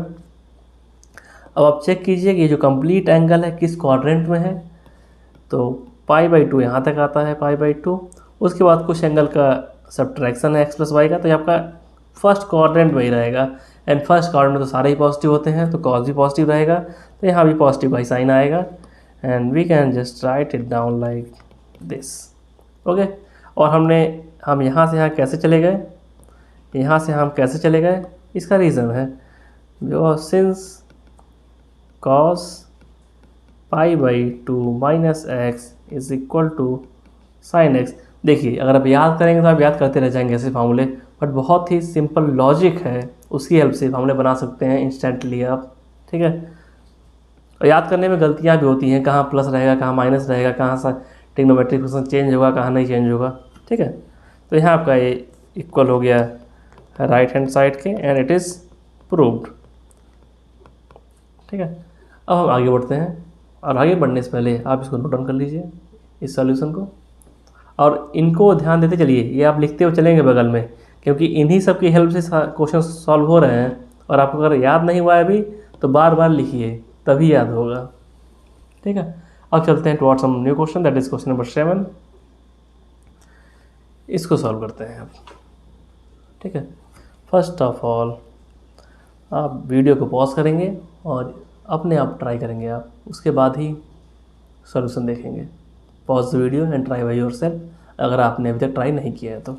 अब आप चेक कीजिए कि ये जो कंप्लीट एंगल है किस क्वाड्रेंट में है, तो π/2 यहाँ तक आता है, π/2। उसके बाद कुछ एंगल का सब्ट्रैक्शन है x + y का, तो ये आपका फर्स्ट क्वाड्रेंट में ही रहेगा। एंड फर्स्ट क्वाड्रेंट में तो सारे ही पॉजिटिव होते हैं, तो कॉस भी पॉजिटिव रहेगा, तो यहाँ भी पॉजिटिव का ही साइन आएगा। And we can just write it down like this. Okay, और हम यहाँ से यहाँ कैसे चले गए, यहाँ से हम कैसे चले गए, इसका रीज़न है because since cos π/2 minus x is equal to sine x. देखिए, अगर आप याद करेंगे तो आप याद करते रह जाएंगे ऐसे फार्मूले, बट बहुत ही सिंपल लॉजिक है, उसकी हेल्प से फार्मूले बना सकते हैं इंस्टेंटली आप। ठीक है, और याद करने में गलतियाँ भी होती हैं, कहाँ प्लस रहेगा, कहाँ माइनस रहेगा, कहाँ सा ट्रिग्नोमेट्रिक फंक्शन चेंज होगा, कहाँ नहीं चेंज होगा। ठीक है, तो यहाँ आपका ये इक्वल हो गया राइट हैंड साइड के, एंड इट इज़ प्रूव्ड। ठीक है, अब हम आगे बढ़ते हैं, और आगे बढ़ने से पहले आप इसको नोट डाउन कर लीजिए इस सॉल्यूशन को, और इनको ध्यान देते चलिए, ये आप लिखते हुए चलेंगे बगल में, क्योंकि इन्हीं सब की हेल्प से क्वेश्चन सॉल्व हो रहे हैं। और आपको अगर याद नहीं हुआ है अभी तो बार बार लिखिए, तभी याद होगा। ठीक है, अब चलते हैं towards some new question, that is question number 7। इसको सॉल्व करते हैं अब। ठीक है, फर्स्ट ऑफ ऑल आप वीडियो को पॉज करेंगे और अपने आप ट्राई करेंगे आप, उसके बाद ही सॉल्यूशन देखेंगे। Pause the video and try by yourself, अगर आपने अभी तक ट्राई नहीं किया है तो।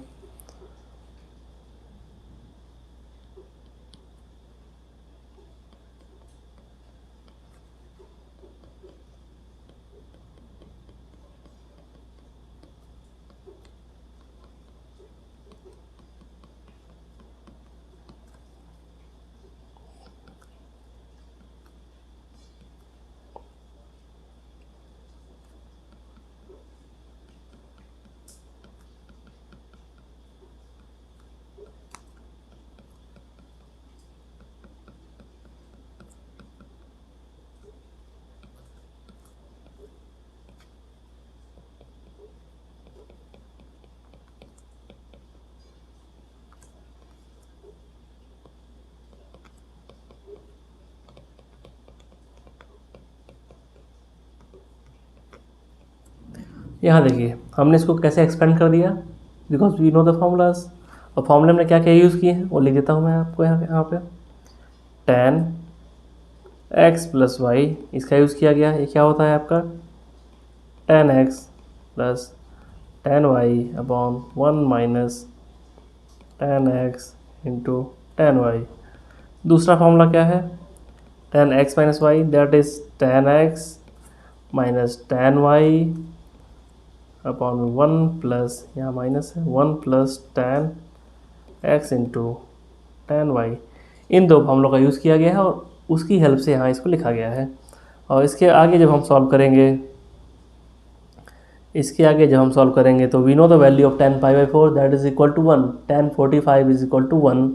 यहाँ देखिए, हमने इसको कैसे एक्सपेंड कर दिया, because we know the formulas. और फार्मूले में क्या क्या यूज़ किए हैं वो लिख देता हूँ मैं आपको यहाँ पे। tan x + y, इसका यूज़ किया गया, ये क्या होता है आपका tan x + tan y upon 1 minus tan x into tan y। दूसरा फार्मूला क्या है, tan x - y, that is tan x minus tan y upon 1 plus, यहाँ माइनस है, 1 plus tan x into tan y। इन दो फार्मूलों का use किया गया है और उसकी हेल्प से यहाँ इसको लिखा गया है। और इसके आगे जब हम सॉल्व करेंगे, तो we know the value of tan π/4 that is equal to 1, tan 45 is equal to 1।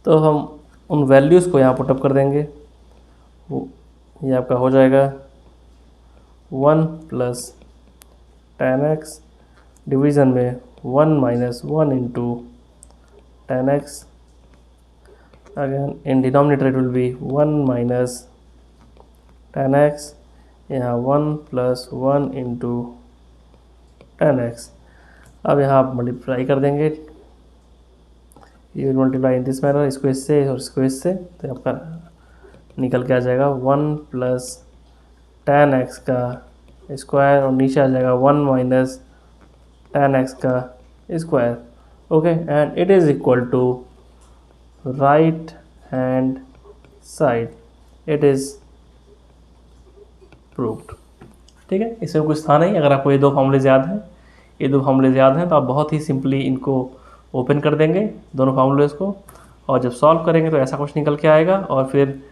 तो हम उन वैल्यूज़ को यहाँ पुटअप कर देंगे, ये आपका हो जाएगा 1 प्लस tan x डिवीज़न में 1 minus 1 into tan x, again in denominator it will B 1 minus tan x, यहाँ 1 प्लस 1 इंटू tan x। अब यहाँ आप मल्टीप्लाई कर देंगे, ये will multiply in this manner, इसको इससे और इसको इससे, तो आपका निकल के आ जाएगा 1 प्लस tan x का स्क्वायर, और नीचे आ जाएगा 1 माइनस tan x का square. Okay, and it is equal to right hand side, it is proved. ठीक है, इसमें कुछ था नहीं। अगर आपको ये दो फार्मूलेज याद हैं, तो आप बहुत ही सिंपली इनको ओपन कर देंगे दोनों फार्मूलेज को, और जब सॉल्व करेंगे तो ऐसा कुछ निकल के आएगा, और फिर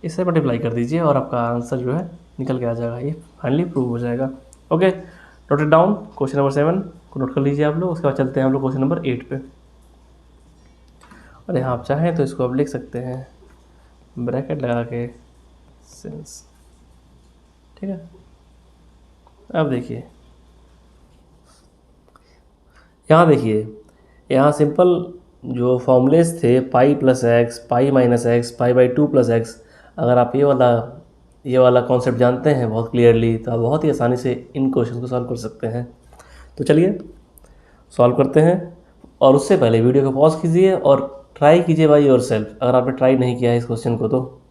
इससे मल्टीप्लाई कर दीजिए और आपका आंसर जो है निकल के आ जाएगा, ये फाइनली प्रूव हो जाएगा। Okay, note it down, question number 7 को नोट कर लीजिए आप लोग। उसके बाद चलते हैं हम लोग क्वेश्चन नंबर 8 पे, और यहाँ आप चाहें तो इसको आप लिख सकते हैं ब्रैकेट लगा के सिंस। ठीक है, अब देखिए, यहाँ देखिए, यहाँ सिंपल जो फॉर्मूलेस थे pi plus x, pi minus x, pi by two plus x, अगर आप ये वाला कॉन्सेप्ट जानते हैं बहुत क्लियरली, तो आप बहुत ही आसानी से इन क्वेश्चन को सॉल्व कर सकते हैं। तो चलिए सॉल्व करते हैं, और उससे पहले वीडियो को पॉज कीजिए और ट्राई कीजिए बाई योर सेल्फ, अगर आपने ट्राई नहीं किया है इस क्वेश्चन को। तो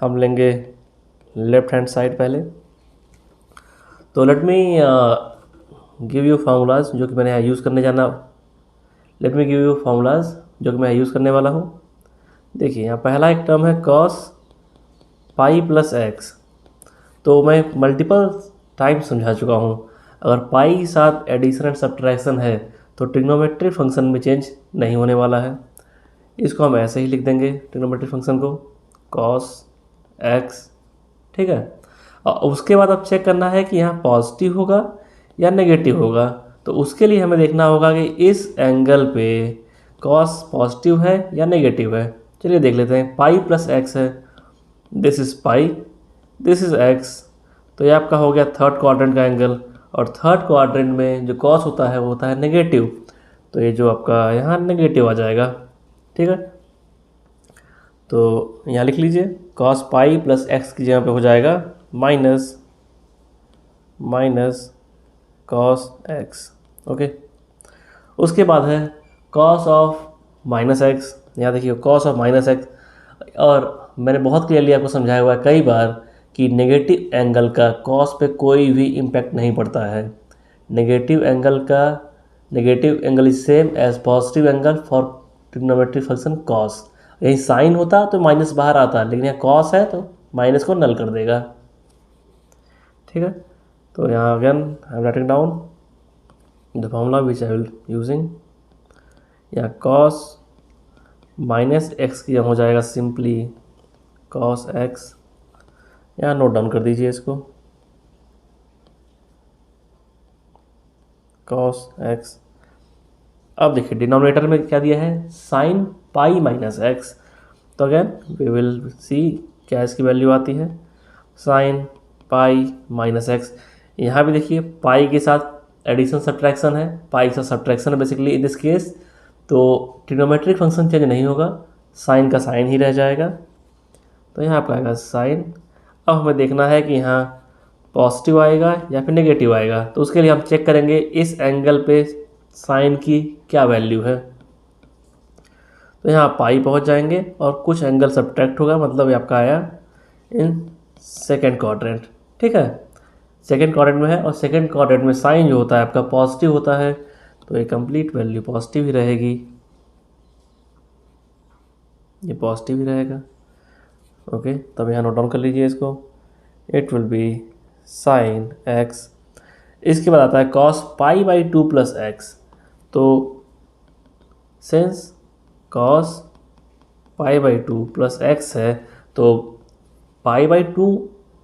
हम लेंगे लेफ्ट हैंड साइड पहले। तो let me give you formulas जो कि मैंने यहाँ यूज़ करने जाना let me give you formulas जो कि मैं यूज़ करने वाला हूँ। देखिए, यहाँ पहला एक टर्म है कॉस पाई प्लस एक्स, तो मैं मल्टीपल टाइम समझा चुका हूँ, अगर पाई के साथ एडिशन एंड सब्ट्रैक्शन है तो ट्रिग्नोमेट्रिक फंक्शन में चेंज नहीं होने वाला है। इसको हम ऐसे ही लिख देंगे ट्रिग्नोमेट्रिक फंक्शन को, कॉस एक्स, ठीक है। और उसके बाद अब चेक करना है कि यहाँ पॉजिटिव होगा या नेगेटिव होगा, तो उसके लिए हमें देखना होगा कि इस एंगल पे कॉस पॉजिटिव है या नेगेटिव है। चलिए देख लेते हैं। पाई प्लस एक्स है, this is pi, this is x, तो ये आपका हो गया थर्ड क्वाड्रेंट का एंगल, और थर्ड क्वाड्रेंट में जो कॉस होता है वो होता है नेगेटिव, तो ये जो आपका यहाँ नेगेटिव आ जाएगा, ठीक है। तो यहाँ लिख लीजिए कॉस पाई प्लस एक्स की जगह पे हो जाएगा माइनस कॉस एक्स, ओके। उसके बाद है कॉस ऑफ माइनस एक्स, यहाँ देखिए कॉस ऑफ माइनस एक्स, और मैंने बहुत क्लियरली आपको समझाया हुआ है कई बार कि नेगेटिव एंगल का कॉस पे कोई भी इम्पैक्ट नहीं पड़ता है। Negative angle is same as positive angle for trigonometric function cos. यही साइन होता तो माइनस बाहर आता, लेकिन यहाँ कॉस है तो माइनस को नल कर देगा, ठीक है। तो यहाँ again I am writing down the formula which I will using. यहाँ कॉस माइनस एक्स की हो जाएगा सिंपली कॉस एक्स, यहाँ नोट डाउन कर दीजिए इसको, कॉस एक्स। अब देखिए डिनोमिनेटर में क्या दिया है, साइन पाई माइनस एक्स, तो अगेन वी विल सी क्या इसकी वैल्यू आती है, साइन पाई माइनस एक्स। यहाँ भी देखिए पाई के साथ एडिशन सब्ट्रैक्शन है, पाई के साथ सब्ट्रैक्शन है बेसिकली इन दिस केस, तो ट्रिग्नोमेट्रिक फंक्शन चेंज नहीं होगा, साइन का साइन ही रह जाएगा, तो यहाँ आपका आएगा साइन। अब हमें देखना है कि यहाँ पॉजिटिव आएगा या फिर नेगेटिव आएगा, तो उसके लिए हम चेक करेंगे इस एंगल पे साइन की क्या वैल्यू है। तो यहाँ पाई पहुँच जाएंगे और कुछ एंगल सब्ट्रैक्ट होगा, मतलब ये आपका आया इन सेकेंड क्वाड्रेंट, ठीक है, सेकेंड क्वाड्रेंट में है, और सेकेंड क्वाड्रेंट में साइन जो होता है आपका पॉजिटिव होता है, तो ये कंप्लीट वैल्यू पॉजिटिव ही रहेगी, ये पॉजिटिव ही रहेगा, ओके। तब यहाँ नोट डाउन कर लीजिए इसको, it will be sine x. इसके बाद आता है cos pi by two plus x, तो since cos pi by two plus x है, तो पाई बाई टू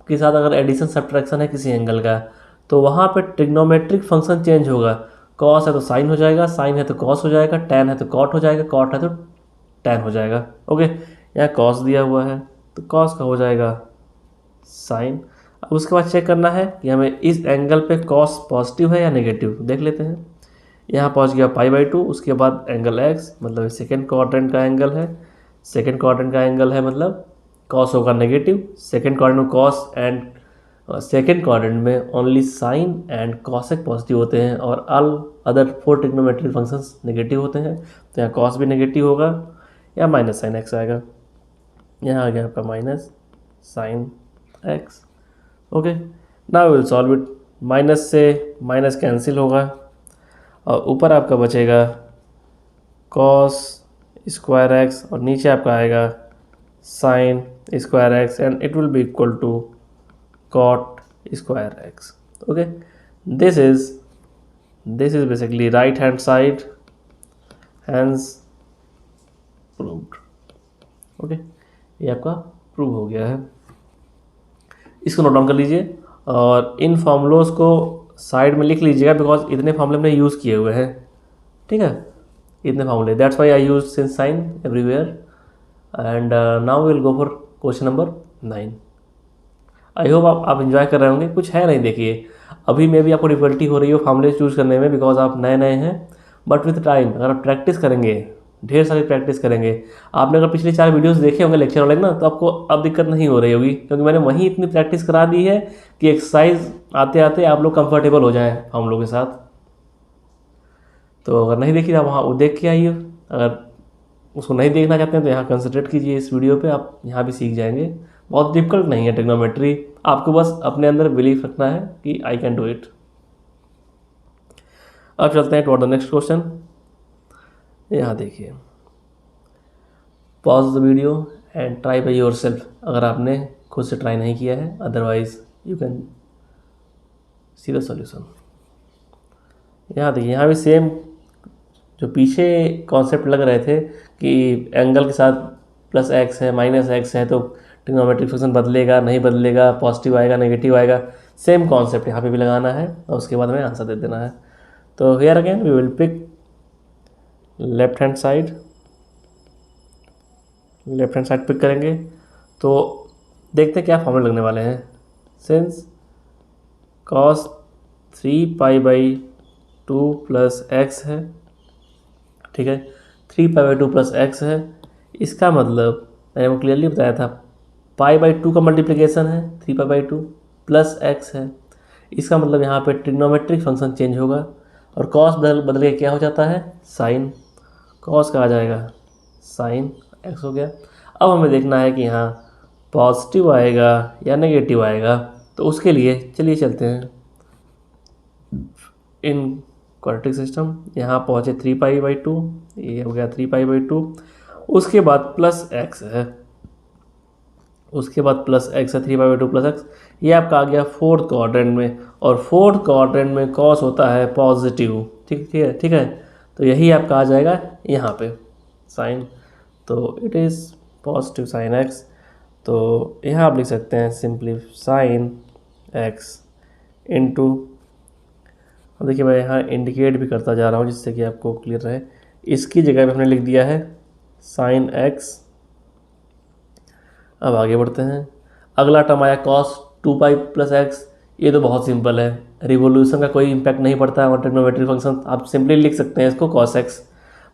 के साथ अगर एडिशन सब्ट्रैक्शन है किसी एंगल का, तो वहाँ पे ट्रिग्नोमेट्रिक फंक्शन चेंज होगा, कॉस है तो साइन हो जाएगा, साइन है तो कॉस हो जाएगा, टैन है तो कॉट हो जाएगा, कॉट है तो टैन हो जाएगा, ओके। यहाँ कॉस दिया हुआ है तो कॉस का हो जाएगा साइन। अब उसके बाद चेक करना है कि हमें इस एंगल पे कॉस पॉजिटिव है या नेगेटिव, देख लेते हैं। यहाँ पहुँच गया पाई बाई टू, उसके बाद एंगल एक्स, मतलब सेकेंड क्वाड्रेंट का एंगल है, सेकेंड क्वाड्रेंट का एंगल है मतलब कॉस होगा नेगेटिव, सेकेंड क्वाड्रेंट में कॉस एंड सेकेंड क्वाड्रेंट में only sine and cosec positive होते हैं, और all other 4 trigonometric functions negative होते हैं, तो यहाँ कॉस भी नेगेटिव होगा या माइनस साइन एक्स आएगा, यहाँ आ गया आपका minus sine x, okay. Now will solve it, minus से माइनस कैंसिल होगा, और ऊपर आपका बचेगा कॉस स्क्वायर एक्स, और नीचे आपका आएगा sine square x, and it will be equal to cot square x, okay. This is basically right hand side, hence proved, okay. ये आपका प्रूव हो गया है, इसको नोट डाउन कर लीजिए, और इन फॉर्मूलोज को साइड में लिख लीजिएगा, बिकॉज इतने फॉर्मूले हमने यूज़ किए हुए हैं, ठीक है, इतने फॉर्मूले, that's why I use since sign everywhere. And now will go for question number 9। I hope आप इन्जॉय कर रहे होंगे। कुछ है नहीं, देखिए अभी में भी आपको डिफिकल्टी हो रही हो फॉर्मूले चूज़ करने में, बिकॉज आप नए नए हैं। बट विथ टाइम अगर आप प्रैक्टिस करेंगे, ढेर सारी प्रैक्टिस करेंगे, आपने अगर पिछले 4 वीडियोस देखे होंगे लेक्चर वाले ना, तो आपको अब दिक्कत नहीं हो रही होगी, क्योंकि मैंने वहीं इतनी प्रैक्टिस करा दी है कि एक्सरसाइज आते आते आप लोग कंफर्टेबल हो जाएं फॉर्मूलों के साथ। तो अगर नहीं देखी तो आप वहाँ वो देख के आइए। अगर उसको नहीं देखना चाहते हैं तो यहाँ कंसंट्रेट कीजिए इस वीडियो पे, आप यहाँ भी सीख जाएंगे। बहुत डिफिकल्ट नहीं है ट्रिग्नोमेट्री, आपको बस अपने अंदर बिलीफ रखना है कि आई कैन डू इट। अब चलते हैं टुवर्ड द नेक्स्ट क्वेश्चन। यहाँ देखिए, pause the video and try by your self, अगर आपने खुद से ट्राई नहीं किया है, otherwise you can see the solution. यहाँ देखिए, यहाँ भी सेम जो पीछे कॉन्सेप्ट लग रहे थे कि एंगल के साथ प्लस एक्स है माइनस एक्स है तो ट्रिग्नोमेट्रिक फंक्शन बदलेगा नहीं बदलेगा, पॉजिटिव आएगा नेगेटिव आएगा, सेम कॉन्सेप्ट यहाँ पे भी लगाना है और उसके बाद हमें आंसर दे देना है। तो here again we will pick left hand side pick करेंगे। तो देखते हैं क्या फॉर्मूला लगने वाले हैं। सिंस cos 3π/2 प्लस एक्स है, ठीक है, 3π/2 प्लस एक्स है, इसका मतलब मैंने वो क्लियरली बताया था, π/2 का मल्टीप्लिकेशन है 3π/2 प्लस एक्स है, इसका मतलब यहाँ पे ट्रिग्नोमेट्रिक फंक्शन चेंज होगा और कॉस बदल के क्या हो जाता है, साइन। कॉस का आ जाएगा साइन एक्स हो गया। अब हमें देखना है कि यहाँ पॉजिटिव आएगा या नेगेटिव आएगा, तो उसके लिए चलिए चलते हैं इन क्वाड्रेटिक सिस्टम। यहाँ पहुँचे 3π/2, ये हो गया 3π/2, उसके बाद प्लस एक्स है, 3π/2 प्लस एक्स, ये आपका आ गया फोर्थ क्वाड्रेंट में, और फोर्थ क्वाड्रेंट में कॉस होता है पॉजिटिव, ठीक है। तो यही आपका आ जाएगा यहाँ पे साइन, तो it is positive sine x. तो यहाँ आप लिख सकते हैं सिंपली साइन एक्स इंटू, अब देखिए मैं यहाँ इंडिकेट भी करता जा रहा हूँ जिससे कि आपको क्लियर रहे, इसकी जगह पे हमने लिख दिया है साइन एक्स। अब आगे बढ़ते हैं, अगला टर्म आया cos 2π प्लस एक्स, ये तो बहुत सिंपल है, रिवोल्यूशन का कोई इम्पैक्ट नहीं पड़ता है और ट्रिग्नोमेट्रिक फंक्शन, आप सिंपली लिख सकते हैं इसको cos x।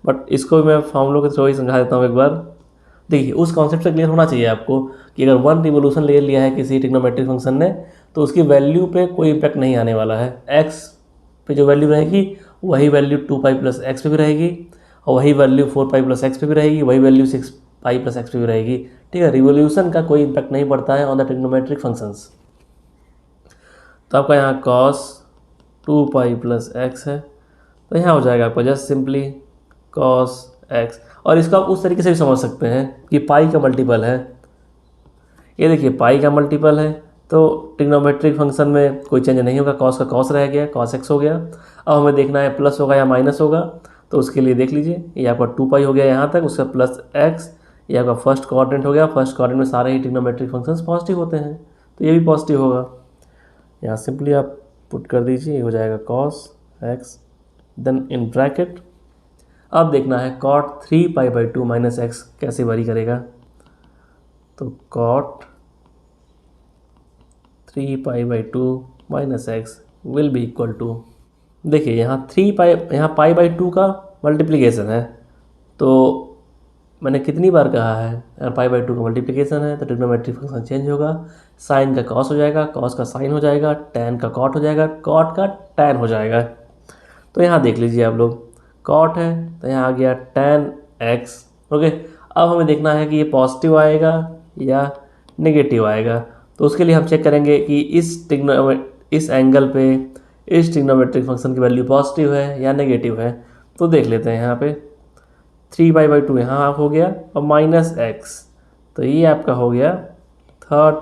बट इसको भी मैं फॉर्मूलों के थ्रू ही समझा देता हूँ एक बार। देखिए उस कॉन्सेप्ट से क्लियर होना चाहिए आपको कि अगर 1 रिवोल्यूशन ले लिया है किसी ट्रिग्नोमेट्रिक फंक्शन ने, तो उसकी वैल्यू पे कोई इम्पैक्ट नहीं आने वाला है। x पे जो वैल्यू रहेगी वही वैल्यू 2π प्लस एक्स पे भी रहेगी, और वही वैल्यू 4π प्लस एक्स पे भी रहेगी, वही वैल्यू 6π प्लस एक्स पे भी रहेगी, ठीक है। रिवोल्यूशन का कोई इम्पैक्ट नहीं पड़ता है ऑन द ट्रिग्नोमेट्रिक फंक्शंस। तो आपका यहाँ cos 2π प्लस एक्स है, तो यहाँ हो जाएगा आपका जस्ट सिंपली cos x, और इसको आप उस तरीके से भी समझ सकते हैं कि पाई का मल्टीपल है, ये देखिए पाई का मल्टीपल है, तो ट्रिग्नोमेट्रिक फंक्शन में कोई चेंज नहीं होगा, cos का cos रह गया, cos x हो गया। अब हमें देखना है प्लस होगा या माइनस होगा, तो उसके लिए देख लीजिए ये आपका 2π हो गया यहाँ तक, उसका प्लस x, ये आपका फर्स्ट क्वाड्रेंट हो गया, फर्स्ट क्वाड्रेंट में सारे ही ट्रिग्नोमेट्रिक फंक्शंस पॉजिटिव होते हैं, तो ये भी पॉजिटिव होगा। यहाँ सिंपली आप पुट कर दीजिए, ये हो जाएगा cos x, then in bracket अब देखना है cot 3π/2 माइनस एक्स कैसे वरी करेगा, तो cot 3π/2 minus x will be equal to, देखिए यहाँ 3π, यहाँ π/2 का मल्टीप्लिकेशन है, तो मैंने कितनी बार कहा है, अगर π/2 का मल्टीप्लिकेशन है तो ट्रिग्नोमेट्रिक फंक्शन चेंज होगा, साइन का cos हो जाएगा, cos का साइन हो जाएगा, tan का cot हो जाएगा, cot का tan हो जाएगा। तो यहाँ देख लीजिए आप लोग, cot है तो यहाँ आ गया tan x, ओके। अब हमें देखना है कि ये पॉजिटिव आएगा या नेगेटिव आएगा, तो उसके लिए हम चेक करेंगे कि इस एंगल पे इस ट्रिग्नोमेट्रिक फंक्शन की वैल्यू पॉजिटिव है या नेगेटिव है। तो देख लेते हैं, यहाँ पे 3π/2 यहाँ हो गया और माइनस एक्स, तो ये आपका हो गया थर्ड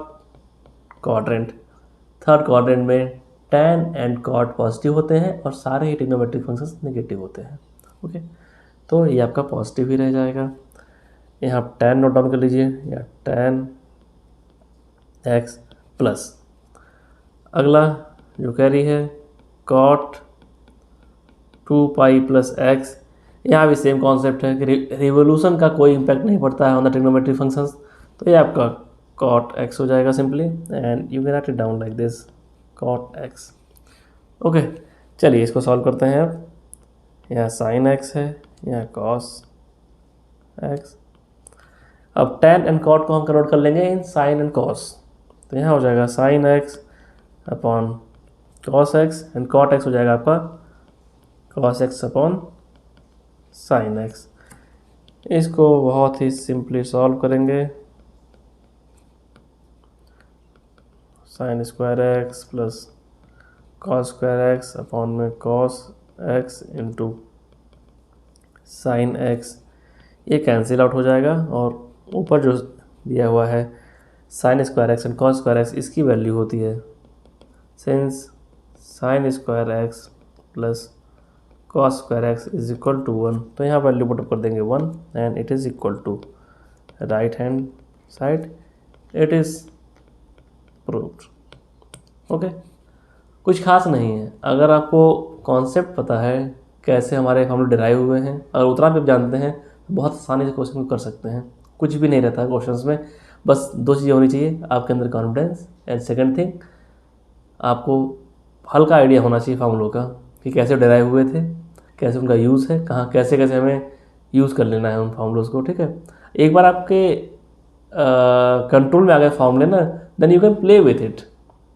क्वाड्रेंट में tan एंड cot पॉजिटिव होते हैं और सारे ही ट्रिग्नोमेट्रिक फंक्शंस नेगेटिव होते हैं, ओके। तो ये आपका पॉजिटिव ही रह जाएगा। यहाँ tan नोट डाउन कर लीजिए, या tan x प्लस अगला जो कैरी है cot 2π प्लस एक्स, यहाँ भी सेम कॉन्सेप्ट है कि रिवोल्यूशन का कोई इम्पैक्ट नहीं पड़ता है ऑन द ट्रिग्नोमेट्रिक फंक्शंस, तो ये आपका कॉट एक्स हो जाएगा simply, and you can write it down like this, cot x. Okay, चलिए इसको सॉल्व करते हैं अब। यहाँ साइन एक्स है, यहाँ कॉस एक्स। अब tan एंड कॉट को हम कन्वर्ट कर लेंगे इन साइन एंड कॉस, तो यहाँ हो जाएगा sine x upon cos x, and cot x हो जाएगा आपका cos x upon sine x. इसको बहुत ही सिंपली सॉल्व करेंगे। Sine square x plus cos square x upon में cos x into sine x, ये कैंसिल आउट हो जाएगा, और ऊपर जो दिया हुआ है sine square x and cos square x, इसकी वैल्यू होती है since sine square x plus cos square x is equal to 1, तो यहाँ वैल्यू पुट अप कर देंगे 1, and it is equal to right hand side, it is proved. Okay, कुछ खास नहीं है। अगर आपको कॉन्सेप्ट पता है कैसे हमारे फॉर्मूले डिराइव हुए हैं और उतना भी आप जानते हैं, तो बहुत आसानी से क्वेश्चन को कर सकते हैं। कुछ भी नहीं रहता क्वेश्चंस में, बस दो चीज़ें होनी चाहिए, आपके अंदर कॉन्फिडेंस, एंड सेकंड थिंग आपको हल्का आइडिया होना चाहिए फार्मूलों का कि कैसे डिराइव हुए थे, कैसे उनका यूज़ है, कहाँ कैसे कैसे हमें यूज़ कर लेना है उन फार्मूलोज को। ठीक है, एक बार आपके कंट्रोल में आ गए फार्मूले ना, then you can play with it,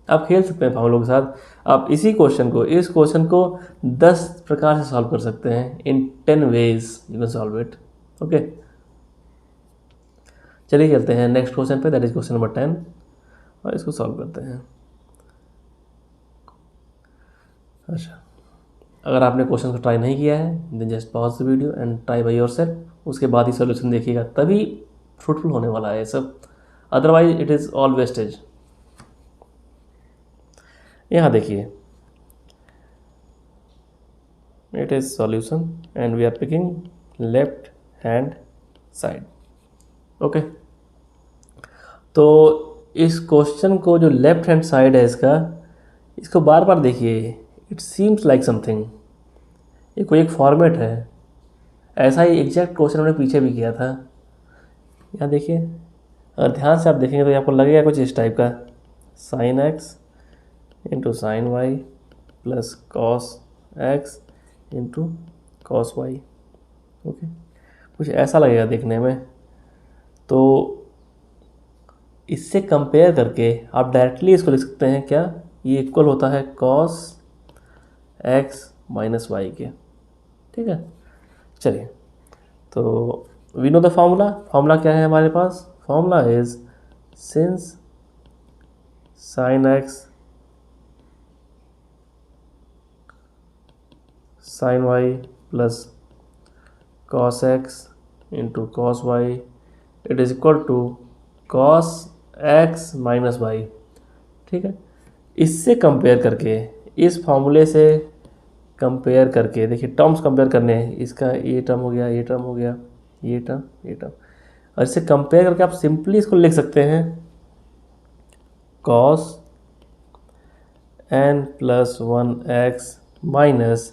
आप खेल सकते हैं फार्मूलों के साथ। आप इस क्वेश्चन को 10 प्रकार से सॉल्व कर सकते हैं, इन 10 ways you can solve it. Okay, चलिए चलते हैं नेक्स्ट क्वेश्चन पे, दैट इज क्वेश्चन नंबर 10, और इसको सॉल्व करते हैं। अच्छा, अगर आपने क्वेश्चन को ट्राई नहीं किया है then just pause the video and try by yourself, उसके बाद ही सॉल्यूशन देखिएगा, तभी फ्रूटफुल होने वाला है ये सब, otherwise it is all wastage. यहाँ देखिए, it is solution and we are picking left hand side. Okay, तो इस क्वेश्चन को जो लेफ्ट हैंड साइड है इसको बार बार देखिए, इट सीम्स लाइक समथिंग, ये कोई एक फॉर्मेट है। ऐसा ही एग्जैक्ट क्वेश्चन हमने पीछे भी किया था। यहाँ देखिए, अगर ध्यान से आप देखेंगे तो आपको लगेगा कुछ इस टाइप का, sine x into sine y plus cos x into cos y. Okay, कुछ ऐसा लगेगा देखने में। तो इससे कंपेयर करके आप डायरेक्टली इसको लिख सकते हैं क्या, ये इक्वल होता है कॉस एक्स माइनस वाई के। ठीक है, चलिए, तो वी नो द फार्मूला क्या है हमारे पास, formula is since sine x sine y plus cos x into cos y it is equal to cos x minus y. ठीक है, इससे कंपेयर करके, इस फॉर्मूले से कंपेयर करके देखिए, टर्म्स कंपेयर करने हैं, इसका ये टर्म हो गया, ये टर्म हो गया, ये टर्म, ये टर्म, और इससे कंपेयर करके आप सिंपली इसको लिख सकते हैं cos n plus 1x minus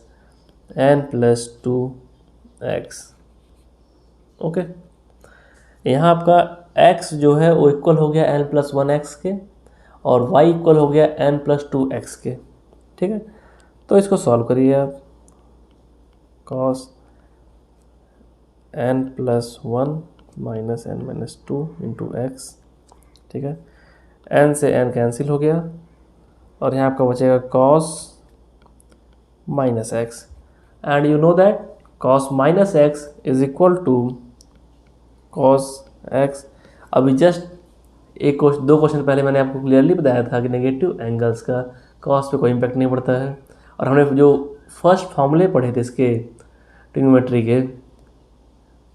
n plus 2x। Okay, यहाँ आपका x जो है वो इक्वल हो गया n प्लस 1x के, और y इक्वल हो गया n प्लस 2x के। ठीक है, तो इसको सॉल्व करिए आप, cos n plus 1 minus n minus 2 into x. ठीक है, n से n कैंसिल हो गया, और यहाँ आपका बचेगा cos minus x, and you know that cos minus x is equal to cos x. अभी जस्ट दो क्वेश्चन पहले मैंने आपको क्लियरली बताया था कि नेगेटिव एंगल्स का कॉस पे कोई इम्पैक्ट नहीं पड़ता है, और हमने जो फर्स्ट फॉर्मूले पढ़े थे इसके ट्रिग्नोमेट्री के,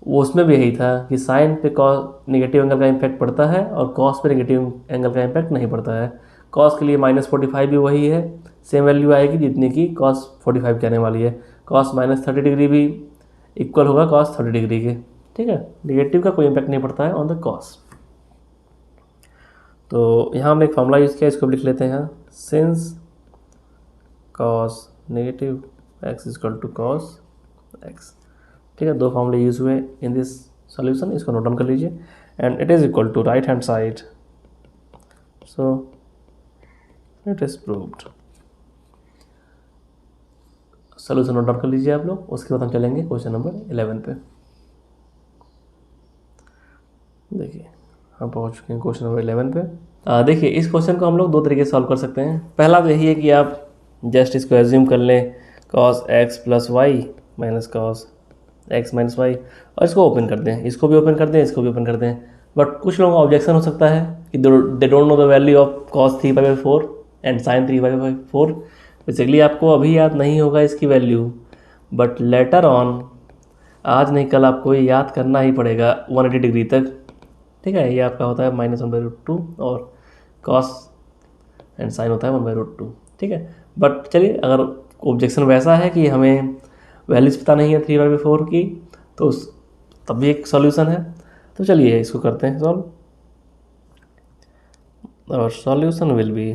वो उसमें भी यही था कि साइन पे कॉस नेगेटिव एंगल का इम्पैक्ट पड़ता है और कॉस पे नेगेटिव एंगल का इम्पैक्ट नहीं पड़ता है। कॉस के लिए -45 भी वही है, सेम वैल्यू आएगी जितनी की कॉस 45 की आने वाली है। कॉस -30 डिग्री भी इक्वल होगा कॉस 30 डिग्री के। ठीक है, नेगेटिव का कोई इम्पैक्ट नहीं पड़ता है ऑन द कॉस। तो यहाँ हमने एक फॉर्मूला यूज़ किया, इसको लिख लेते हैं, since cos negative x is equal to cos x. ठीक है, दो फॉर्मूले यूज़ हुए इन दिस सॉल्यूशन, इसको नोट डाउन कर लीजिए, and it is equal to right hand side so it is proved. Solution note down कर लीजिए आप लोग, उसके बाद हम चलेंगे क्वेश्चन नंबर 11 पे। देखिए हम पहुंच चुके हैं क्वेश्चन नंबर 11 पे। देखिए इस क्वेश्चन को हम लोग दो तरीके से सॉल्व कर सकते हैं। पहला तो यही है कि आप जस्ट इसको एज्यूम कर लें cos x प्लस वाई माइनस कॉस एक्स माइनस वाई, और इसको ओपन कर दें, इसको भी ओपन कर दें, इसको भी ओपन कर दें। बट कुछ लोगों का ऑब्जेक्शन हो सकता है कि they don't know the value of cos 3/4 and sin 3/4। Basically आपको अभी याद नहीं होगा इसकी वैल्यू, बट लेटर ऑन, आज नहीं कल आपको ये याद करना ही पड़ेगा 180 डिग्री तक। ठीक है, ये आपका होता है -1/√2 और cos एंड साइन होता है 1/√2। ठीक है, बट चलिए अगर ऑब्जेक्शन वैसा है कि हमें वैल्यूज पता नहीं है 3/4 की, तो तब भी एक सॉल्यूशन है। तो चलिए इसको करते हैं सॉल्व। और solution will be,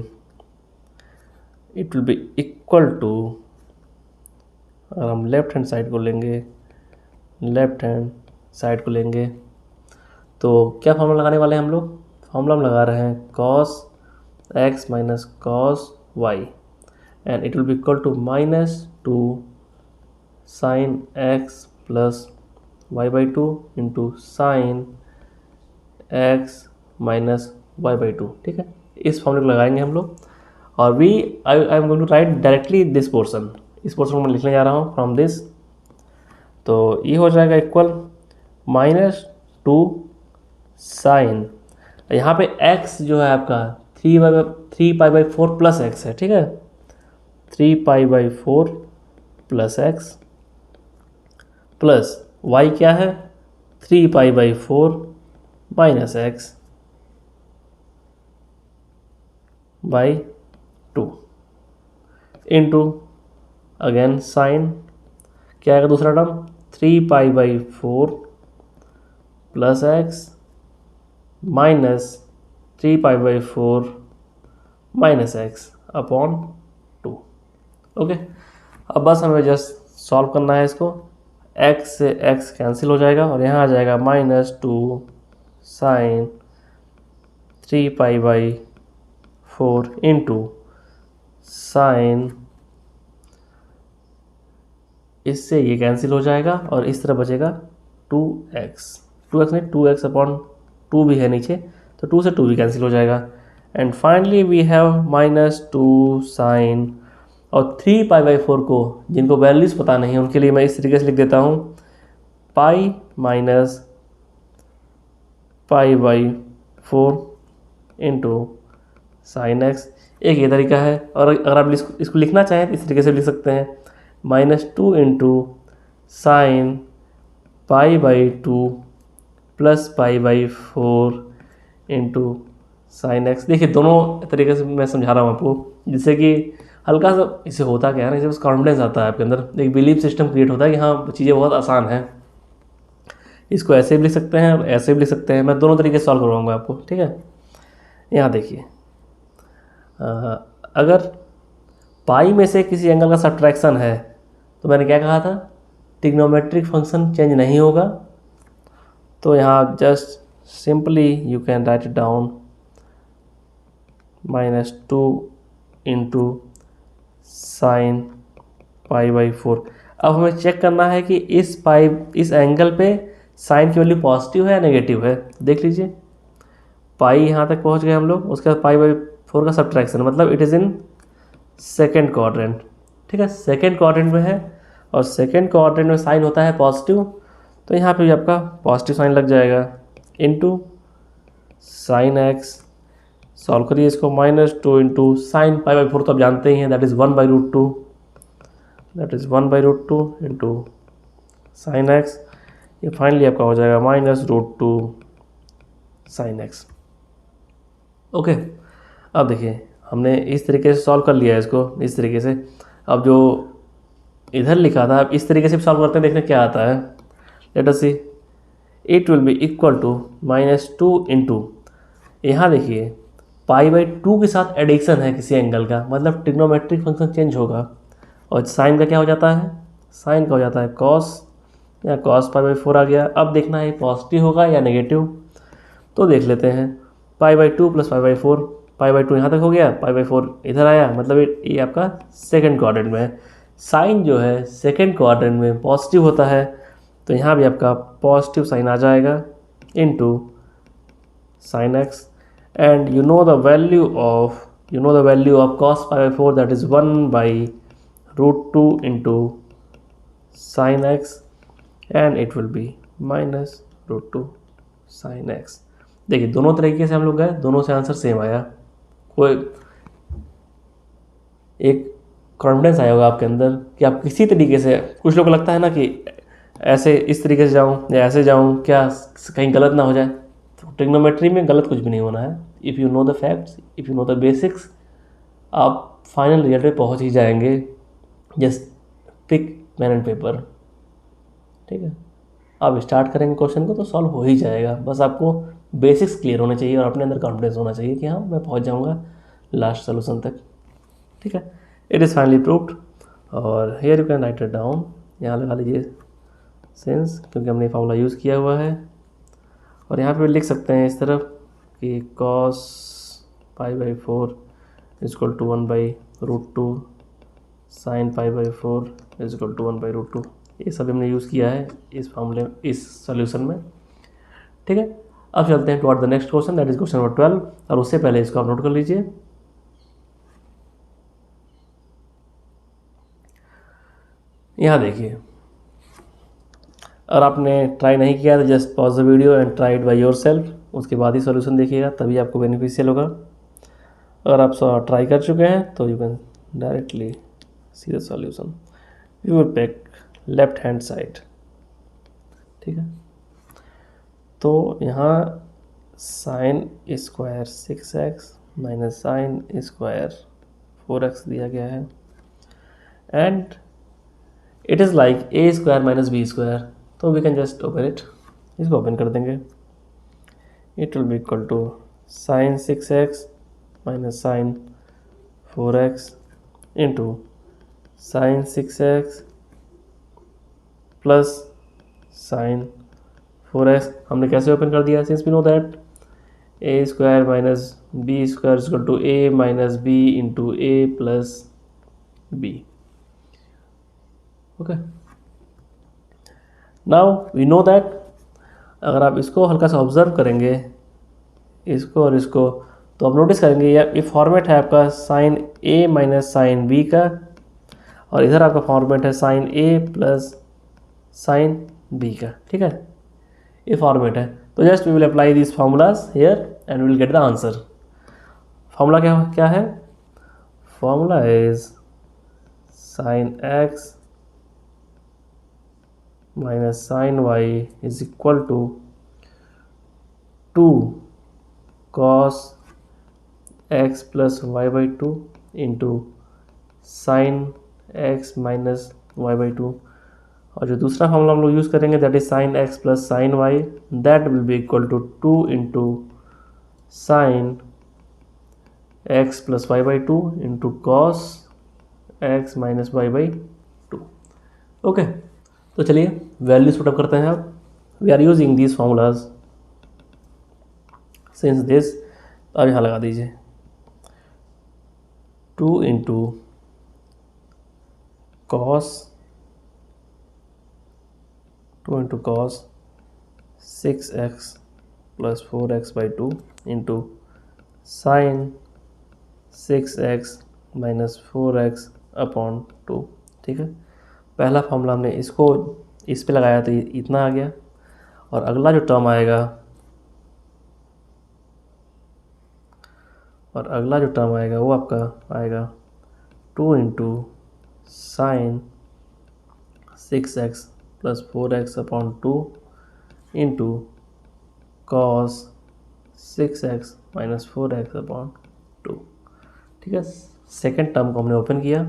it will be equal to, अगर हम लेफ्ट हैंड साइड को लेंगे, लेफ्ट हैंड साइड को लेंगे तो क्या फॉर्मूला लगाने वाले हैं हम लोग? फॉर्मूला हम लगा रहे हैं cos x minus cos y and it will be equal to -2 sin x plus y/2 into sine x minus y/2। ठीक है, इस फॉर्मूले को लगाएंगे हम लोग। और I am going to write directly this portion, इस पोर्शन को मैं लिखने जा रहा हूँ फ्रॉम दिस। तो ये हो जाएगा इक्वल -2 साइन, यहाँ पे x जो है आपका 3π/4 प्लस एक्स है। ठीक है, 3π/4 प्लस एक्स प्लस y क्या है 3π/4 minus x by 2 into again sine, क्या आएगा दूसरा term 3π/4 plus x minus 3π/4 minus x upon 2। Okay, अब बस हमें जस्ट सॉल्व करना है इसको। x से x कैंसिल हो जाएगा और यहाँ आ जाएगा -2 साइन 3π/4 इंटू साइन, इससे ये कैंसिल हो जाएगा और इस तरह बचेगा 2x नहीं 2x अपॉन 2 भी है नीचे, तो 2 से 2 भी कैंसिल हो जाएगा। And finally we have -2 sine, और 3π/4 को जिनको वैल्यूज पता नहीं है उनके लिए मैं इस तरीके से लिख देता हूँ pi minus π/4 into sine x. एक ये तरीका है, और अगर आप इसको लिखना चाहें तो इस तरीके से लिख सकते हैं -2 into sine π/2 plus π/4 into sine x. देखिए दोनों तरीके से मैं समझा रहा हूँ आपको, जिससे कि हल्का सा इससे होता क्या है ना, इससे बस कॉन्फिडेंस आता है आपके अंदर, एक बिलीव सिस्टम क्रिएट होता है कि हाँ चीज़ें बहुत आसान हैं। इसको ऐसे भी लिख सकते हैं और ऐसे भी लिख सकते हैं, मैं दोनों तरीके से सॉल्व करवाऊँगा आपको। ठीक है, यहाँ देखिए अगर पाई में से किसी एंगल का सब्ट्रैक्शन है तो मैंने क्या कहा था, ट्रिग्नोमेट्रिक फंक्शन चेंज नहीं होगा। तो यहाँ just simply you can write it down -2 into sine π/4। अब हमें चेक करना है कि इस एंगल पे साइन की वैल्यू पॉजिटिव है या नेगेटिव है। देख लीजिए पाई यहाँ तक पहुँच गए हम लोग, उसके बाद π/4 का सब्ट्रैक्शन, मतलब it is in second quadrant. ठीक है, सेकेंड क्वाड्रेंट में है और सेकेंड क्वाड्रेंट में साइन होता है पॉजिटिव, तो यहाँ पे भी आपका पॉजिटिव साइन लग जाएगा इंटू साइन एक्स। सॉल्व करिए इसको, -2 इंटू साइन π/4 तो आप जानते ही हैं, that is 1/√2, that is 1/√2 into sine x. ये फाइनली आपका हो जाएगा -√2 साइन एक्स। ओके, अब देखिए हमने इस तरीके से सॉल्व कर लिया है इसको, इस तरीके से। अब जो इधर लिखा था, अब इस तरीके से सॉल्व करते हैं, देखते हैं क्या आता है। Let us see, it will be equal to -2 into, यहाँ देखिए π/2 के साथ एडिक्शन है किसी एंगल का, मतलब ट्रिग्नोमेट्रिक फंक्शन चेंज होगा। और साइन का क्या हो जाता है, साइन का हो जाता है कॉस, या cos π/4 आ गया। अब देखना है पॉजिटिव होगा या नेगेटिव, तो देख लेते हैं π/2 प्लस π/4, π/2 यहाँ तक हो गया, π/4 इधर आया, मतलब ये आपका सेकंड क्वाड्रेंट में है। साइन जो है सेकंड क्वाड्रेंट में पॉजिटिव होता है, तो यहाँ भी आपका पॉजिटिव साइन आ जाएगा into sin x, and you know the value of cos π/4, that is 1/√2 into sin x, and it will be -√2 sin x। देखिए दोनों तरीके से हम लोग गए, दोनों से आंसर सेम आया। कोई एक कॉन्फिडेंस आया होगा आपके अंदर कि आप किसी तरीके से, कुछ लोगों को लगता है ना कि ऐसे इस तरीके से जाऊं या ऐसे जाऊं, क्या कहीं गलत ना हो जाए। तो ट्रिग्नोमेट्री में गलत कुछ भी नहीं होना है। If you know the facts, if you know the basics, आप फाइनल रिजल्ट पे पहुंच ही जाएंगे। Just pick pen and paper, ठीक है। आप स्टार्ट करेंगे क्वेश्चन को तो सॉल्व हो ही जाएगा। बस आपको बेसिक्स क्लियर होने चाहिए और अपने अंदर कॉन्फिडेंस होना चाहिए कि हाँ मैं पहुंच जाऊंगा लास्ट सोल्यूशन तक, ठीक है। It is finally proved. और here you can write it down, यहाँ लगा लीजिए सिंस, क्योंकि हमने फार्मूला यूज़ किया हुआ है। और यहाँ पे लिख सकते हैं इस तरफ कि cos π/4 is equal to 1/√2 sin π/4 is equal to 1/√2। ये सब हमने यूज़ किया है इस फार्मूले, इस सॉल्यूशन में, ठीक है। अब चलते हैं toward the next question, that is question number 12। और उससे पहले इसको आप नोट कर लीजिए। यहाँ देखिए, अगर आपने ट्राई नहीं किया तो just pause the video and try it by yourself, उसके बाद ही सॉल्यूशन देखिएगा, तभी आपको बेनिफिशियल होगा। अगर आप ट्राई कर चुके हैं तो you can directly see the solution. You will pick left hand side, ठीक है। तो यहाँ sine square 6x minus sine square 4x दिया गया है, and it is like a square minus b square, तो we can just open it. इसको open कर देंगे। It will be equal to sine 6x minus sine 4x into sine 6x plus sine 4x। हमने कैसे open कर दिया, since we know that a square minus b square is equal to a minus b into a plus b. Okay, now we know that. अगर आप इसको हल्का सा observe करेंगे, इसको और इसको, तो आप नोटिस करेंगे ये फॉर्मेट है आपका sine a minus sine b का, और इधर आपका फॉर्मेट है sine a plus sine b का, ठीक है। ये फॉर्मेट है, तो just we will apply this formulas here and will get the answer. Formula क्या क्या है? Formula is sine x minus sine y is equal to 2 cos x plus y by 2 into sine x minus y by 2। और जो दूसरा formula हम लोग use करेंगे that is sine x plus sine y, that will be equal to 2 into sine x plus y by 2 into cos x minus y by 2। Okay, तो चलिए values put up करते हैं। अब we are using these formulas since this. अब यहाँ लगा दीजिए 2 into cos 6x plus 4x by 2 into sine 6x minus 4x upon 2, ठीक है। पहला फॉर्मूला हमने इसको इस पे लगाया तो इतना आ गया, और अगला जो टर्म आएगा, वो आपका आएगा 2 into sine 6x plus 4x upon 2 into cos 6x minus 4x upon 2, ठीक है। सेकेंड टर्म को हमने ओपन किया,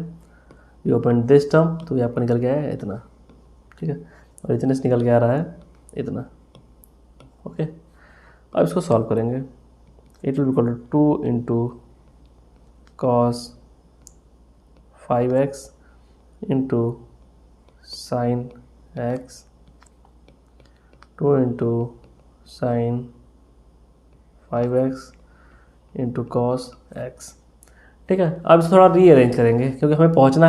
ये ओपन दिस टर्म, तो ये आपका निकल गया है इतना, ठीक है। और इतने से निकल के आ रहा है इतना। ओके, अब इसको सॉल्व करेंगे। It will equal to 2 into cos 5x into sine x, 2 into sine 5x into cos x. ठीक है, अब इसे थोड़ा रीअरेंज करेंगे क्योंकि हमें पहुंचना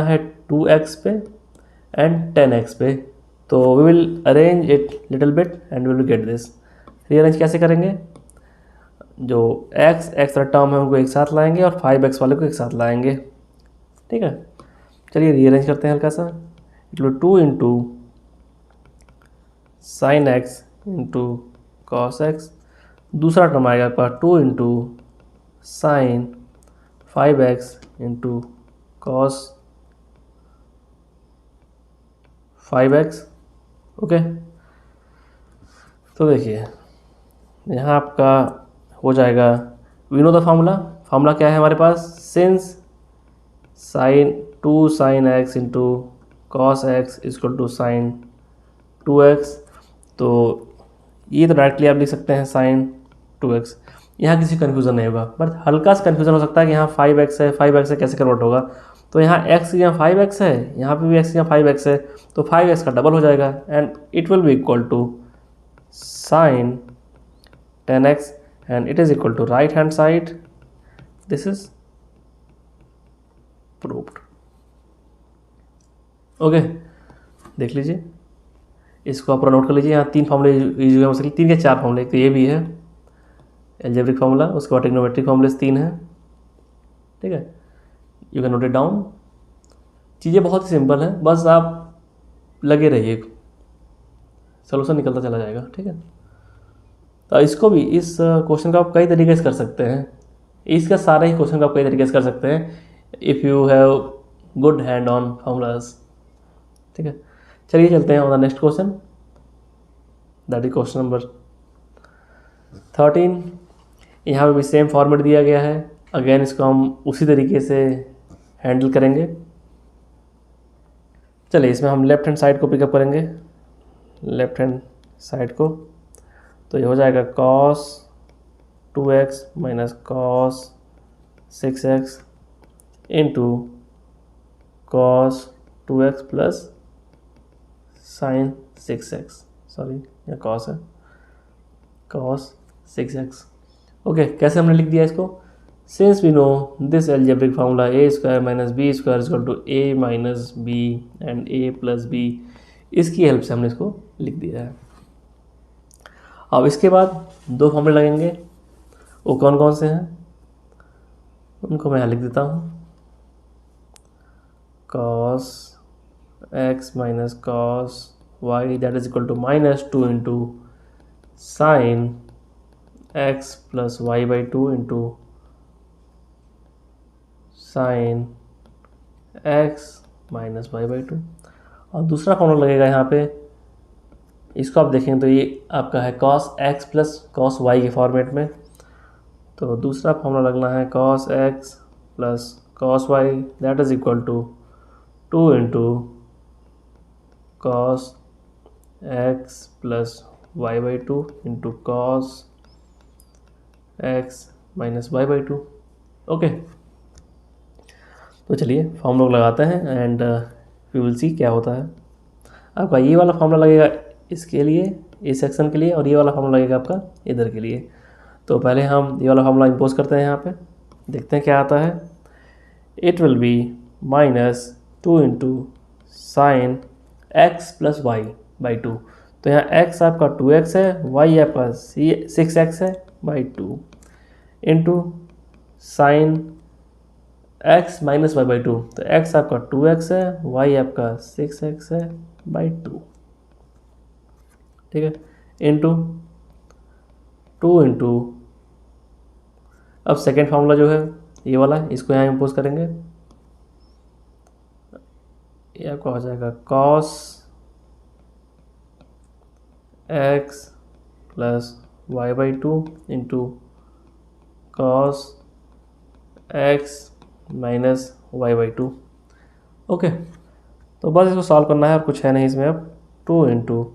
है 2x पे एंड 10x पे। तो we will arrange it little bit and will get this. Rearrange कैसे करेंगे? जो x टर्म है उनको एक साथ लाएंगे और 5x वाले को एक साथ लाएंगे। ठीक है, चलिए रीअरेंज करते हैं हल्का सा। It will 2 into sine x into cos x. दूसरा टर्म आएगा आपका 2 into sine 5x into cos 5x। Okay, तो देखिए यहाँ आपका हो जाएगा, वी नो द फार्मूला क्या है हमारे पास? Since two sine x into cos x is equal to sine 2x, तो ये तो डायरेक्टली आप लिख सकते हैं साइन 2x। यहाँ किसी कन्फ्यूज़न नहीं होगा, बट हल्का सा कन्फ्यूज़न हो सकता है कि यहाँ 5x है, 5x से कैसे कन्वर्ट होगा। तो यहाँ x की यहाँ 5x है, यहाँ पे भी x की यहाँ 5x है, तो 5x का डबल हो जाएगा and it will be equal to sine 10x and it is equal to right hand side. This is proved. Okay, देख लीजिए, इसको आप नोट कर लीजिए। यहाँ 3 फार्मूले यूज हो सकते, 3 के 4 फार्मूले। तो ये भी है एल्जेब्रिक फार्मूला, उसके बाद ट्रिग्नोमेट्रिक फार्मूलेस 3 है। ठीक है, you can note it down. चीज़ें बहुत ही सिंपल हैं, बस आप लगे रहिए, सॉल्यूशन निकलता चला जाएगा। ठीक है, तो इसको भी, इस क्वेश्चन का आप कई तरीके से कर सकते हैं। इसका सारे ही क्वेश्चन का आप कई तरीके से कर सकते हैं if you have good hand on formulas. ठीक है, चलिए चलते हैं on the next question, that is question number 13। यहाँ पे भी सेम फॉर्मेट दिया गया है। अगेन इसको हम उसी तरीके से हैंडल करेंगे। चलिए, इसमें हम लेफ्ट हैंड साइड को पिकअप करेंगे, लेफ्ट हैंड साइड को। तो ये हो जाएगा cos 2x minus cos 6x into cos 2x plus sine 6x। Sorry, यह cos है, cos 6x। ओके, कैसे हमने लिख दिया इसको? Since we know this algebraic formula a square minus b square equal to a minus b and a plus b, इसकी help से हमने इसको लिख दिया है। अब इसके बाद 2 फॉर्मूले लगेंगे, वो कौन कौन से हैं उनको मैं यहाँ लिख देता हूँ। cos x minus cos y that is equal to minus 2 into sine x plus y by 2 into sine x minus y by 2। और दूसरा फॉर्मूला लगेगा यहाँ पे, इसको आप देखें तो ये आपका है cos x plus cos y के फॉर्मेट में। तो दूसरा फॉर्मूला लगना है cos x plus cos y that is equal to 2 into cos x plus y by 2 into cos x minus y by 2। Okay, तो चलिए फॉर्मूला लगाते हैं एंड वी विल सी क्या होता है। आपका ये वाला फॉर्मूला लगेगा इसके लिए, इस सेक्शन के लिए, और ये वाला फॉर्मूला लगेगा आपका इधर के लिए। तो पहले हम ये वाला फॉर्मूला इम्पोज करते हैं यहाँ पे, देखते हैं क्या आता है। It will be minus 2 into sine x plus y by 2। तो यहाँ x आपका 2x है, y आपका 6x है by 2 into sine x minus y by 2। तो x आपका 2x है, y आपका 6x है बाई 2। ठीक है, इंटू 2 इंटू, अब सेकेंड फार्मूला जो है ये वाला, इसको यहाँ इम्पोज करेंगे। ये आपका हो जाएगा cos x plus y by 2 into cos x minus y by 2। Okay, तो बस इसको सॉल्व करना है और कुछ है नहीं इसमें। अब 2 इंटू,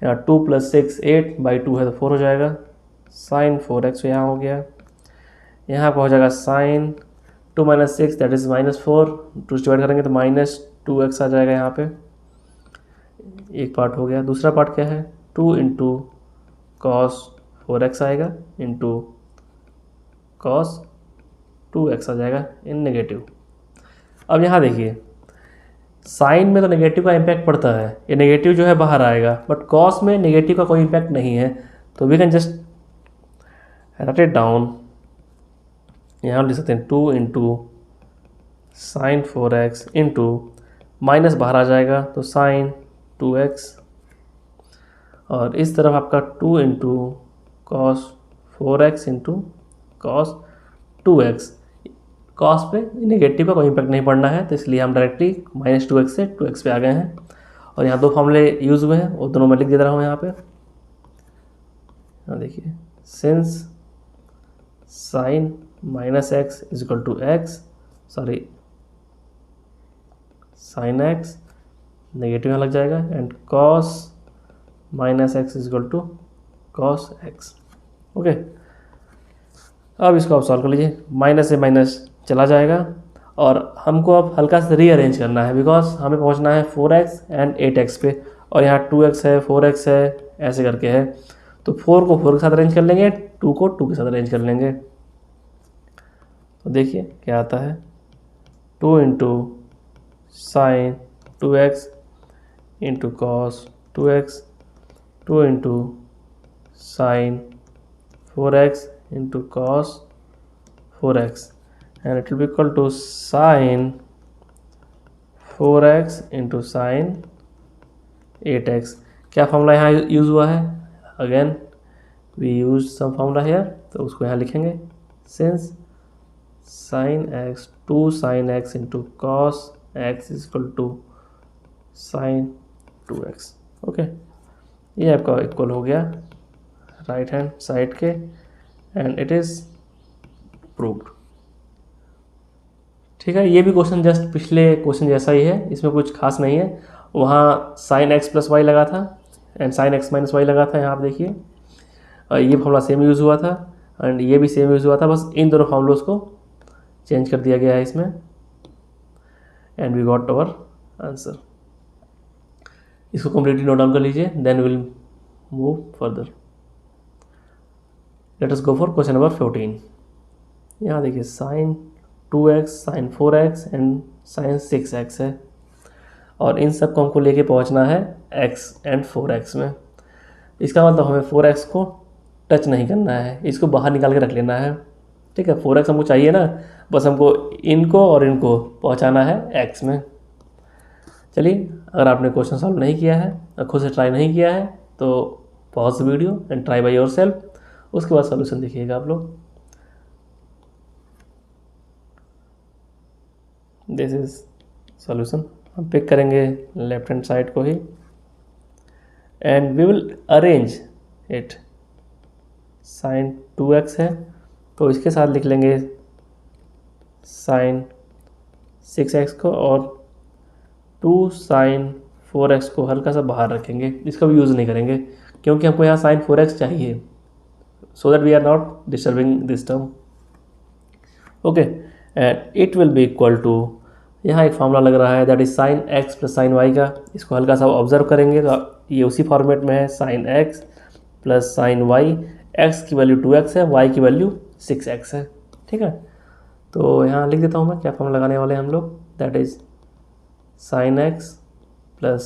यहाँ 2 प्लस 6 8 बाई 2 है तो 4 हो जाएगा, साइन 4x यहाँ हो गया। यहाँ पर हो जाएगा sine 2 minus 6 that is minus 4, 2 divide करेंगे तो माइनस 2x आ जाएगा यहाँ पे। एक पार्ट हो गया, दूसरा पार्ट क्या है? 2 इंटू कॉस 4x आएगा इंटू कॉस 2x आ जाएगा इन नेगेटिव। अब यहाँ देखिए साइन में तो नेगेटिव का इम्पैक्ट पड़ता है, ये नेगेटिव जो है बाहर आएगा, बट कॉस में नेगेटिव का कोई इम्पैक्ट नहीं है, तो we can just write it down. यहाँ लिख सकते हैं 2 into sine 4x into minus बाहर आ जाएगा तो साइन 2x, और इस तरफ आपका 2 into cos 4x into cos 2x। Cos पे नेगेटिव का कोई इम्पैक्ट नहीं पड़ना है, तो इसलिए हम डायरेक्टली -2x से 2x पे आ गए हैं। और यहाँ दो फॉर्मूले यूज़ हुए हैं, वो दोनों मैं लिख दे रहा हूँ यहाँ पे। यहाँ देखिए since sine -x is equal to x, sorry sine x negative यहाँ लग जाएगा, and cos -x is equal to cos x। Okay, अब इसको आप सॉल्व कर लीजिए। माइनस से माइनस चला जाएगा, और हमको अब हल्का से रीअरेंज करना है, बिकॉज हमें पहुंचना है 4x एंड 8x पे, और यहाँ 2x है 4x है ऐसे करके है, तो 4 को 4 के साथ अरेंज कर लेंगे, 2 को 2 के साथ अरेंज कर लेंगे। तो देखिए क्या आता है, 2 into sine 2x into cos 2x, 2 into sine 4x into cos 4x, and it will be equal to sin 4x into sin 8x। क्या फॉर्मूला यहाँ यूज़ हुआ है? Again we use some formula here, तो उसको यहाँ लिखेंगे since sin x 2 sin x into cos x is equal to sin 2x। Okay, ये आपका इक्वल हो गया राइट हैंड साइड के, एंड इट इज़ प्रूव्ड। ठीक है, ये भी क्वेश्चन जस्ट पिछले क्वेश्चन जैसा ही है, इसमें कुछ खास नहीं है। वहाँ साइन x प्लस वाई लगा था and sine x minus y लगा था, यहाँ आप देखिए ये फॉर्मूला सेम यूज़ हुआ था एंड ये भी सेम यूज़ हुआ था, बस इन दोनों फॉर्मूलों को चेंज कर दिया गया है इसमें, and we got our answer. इसको कम्प्लीटली नोट डाउन कर लीजिए, then will move further. Let us go for question number 14। यहाँ देखिए sign 2x sign 4x and sign 6x है, और इन सब को हमको लेके पहुंचना है x एंड 4x में। इसका मतलब हमें 4x को टच नहीं करना है, इसको बाहर निकाल के रख लेना है। ठीक है, 4x हमको चाहिए ना, बस हमको इनको और इनको पहुंचाना है x में। चलिए, अगर आपने क्वेश्चन सॉल्व नहीं किया है और खुद से ट्राई नहीं किया है तो pause the video and try by yourself, उसके बाद सॉल्यूशन देखिएगा आप लोग। This is solution. हम पिक करेंगे लेफ्ट हैंड साइड को ही, and we will arrange it. Sine 2x है तो इसके साथ लिख लेंगे साइन 6x को, और 2 साइन 4x को हल्का सा बाहर रखेंगे, इसका भी यूज़ नहीं करेंगे क्योंकि हमको यहाँ साइन 4x चाहिए, so that we are not disturbing this term. Okay, and it will be equal to, यहाँ एक फार्मूला लग रहा है that is sine x plus sine y का, इसको हल्का सा ऑब्जर्व करेंगे तो ये उसी फॉर्मेट में है, sine x plus sine y, x की वैल्यू 2x है, y की वैल्यू 6x है। ठीक है, तो यहाँ लिख देता हूँ मैं क्या फॉर्मूला लगाने वाले हैं हम लोग, that is sine x plus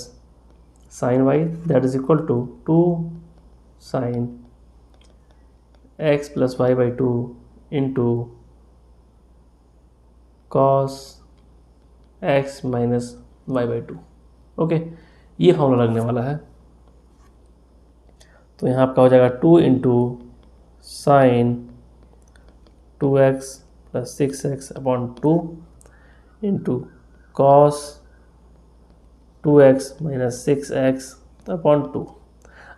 sine y that is equal to 2 sine x plus y by 2 into cos x minus y by 2। Okay, ये फॉर्मूला लगने वाला है। तो यहाँ आपका हो जाएगा 2 into sine 2x plus 6x upon 2 into cos 2x minus 6x upon 2।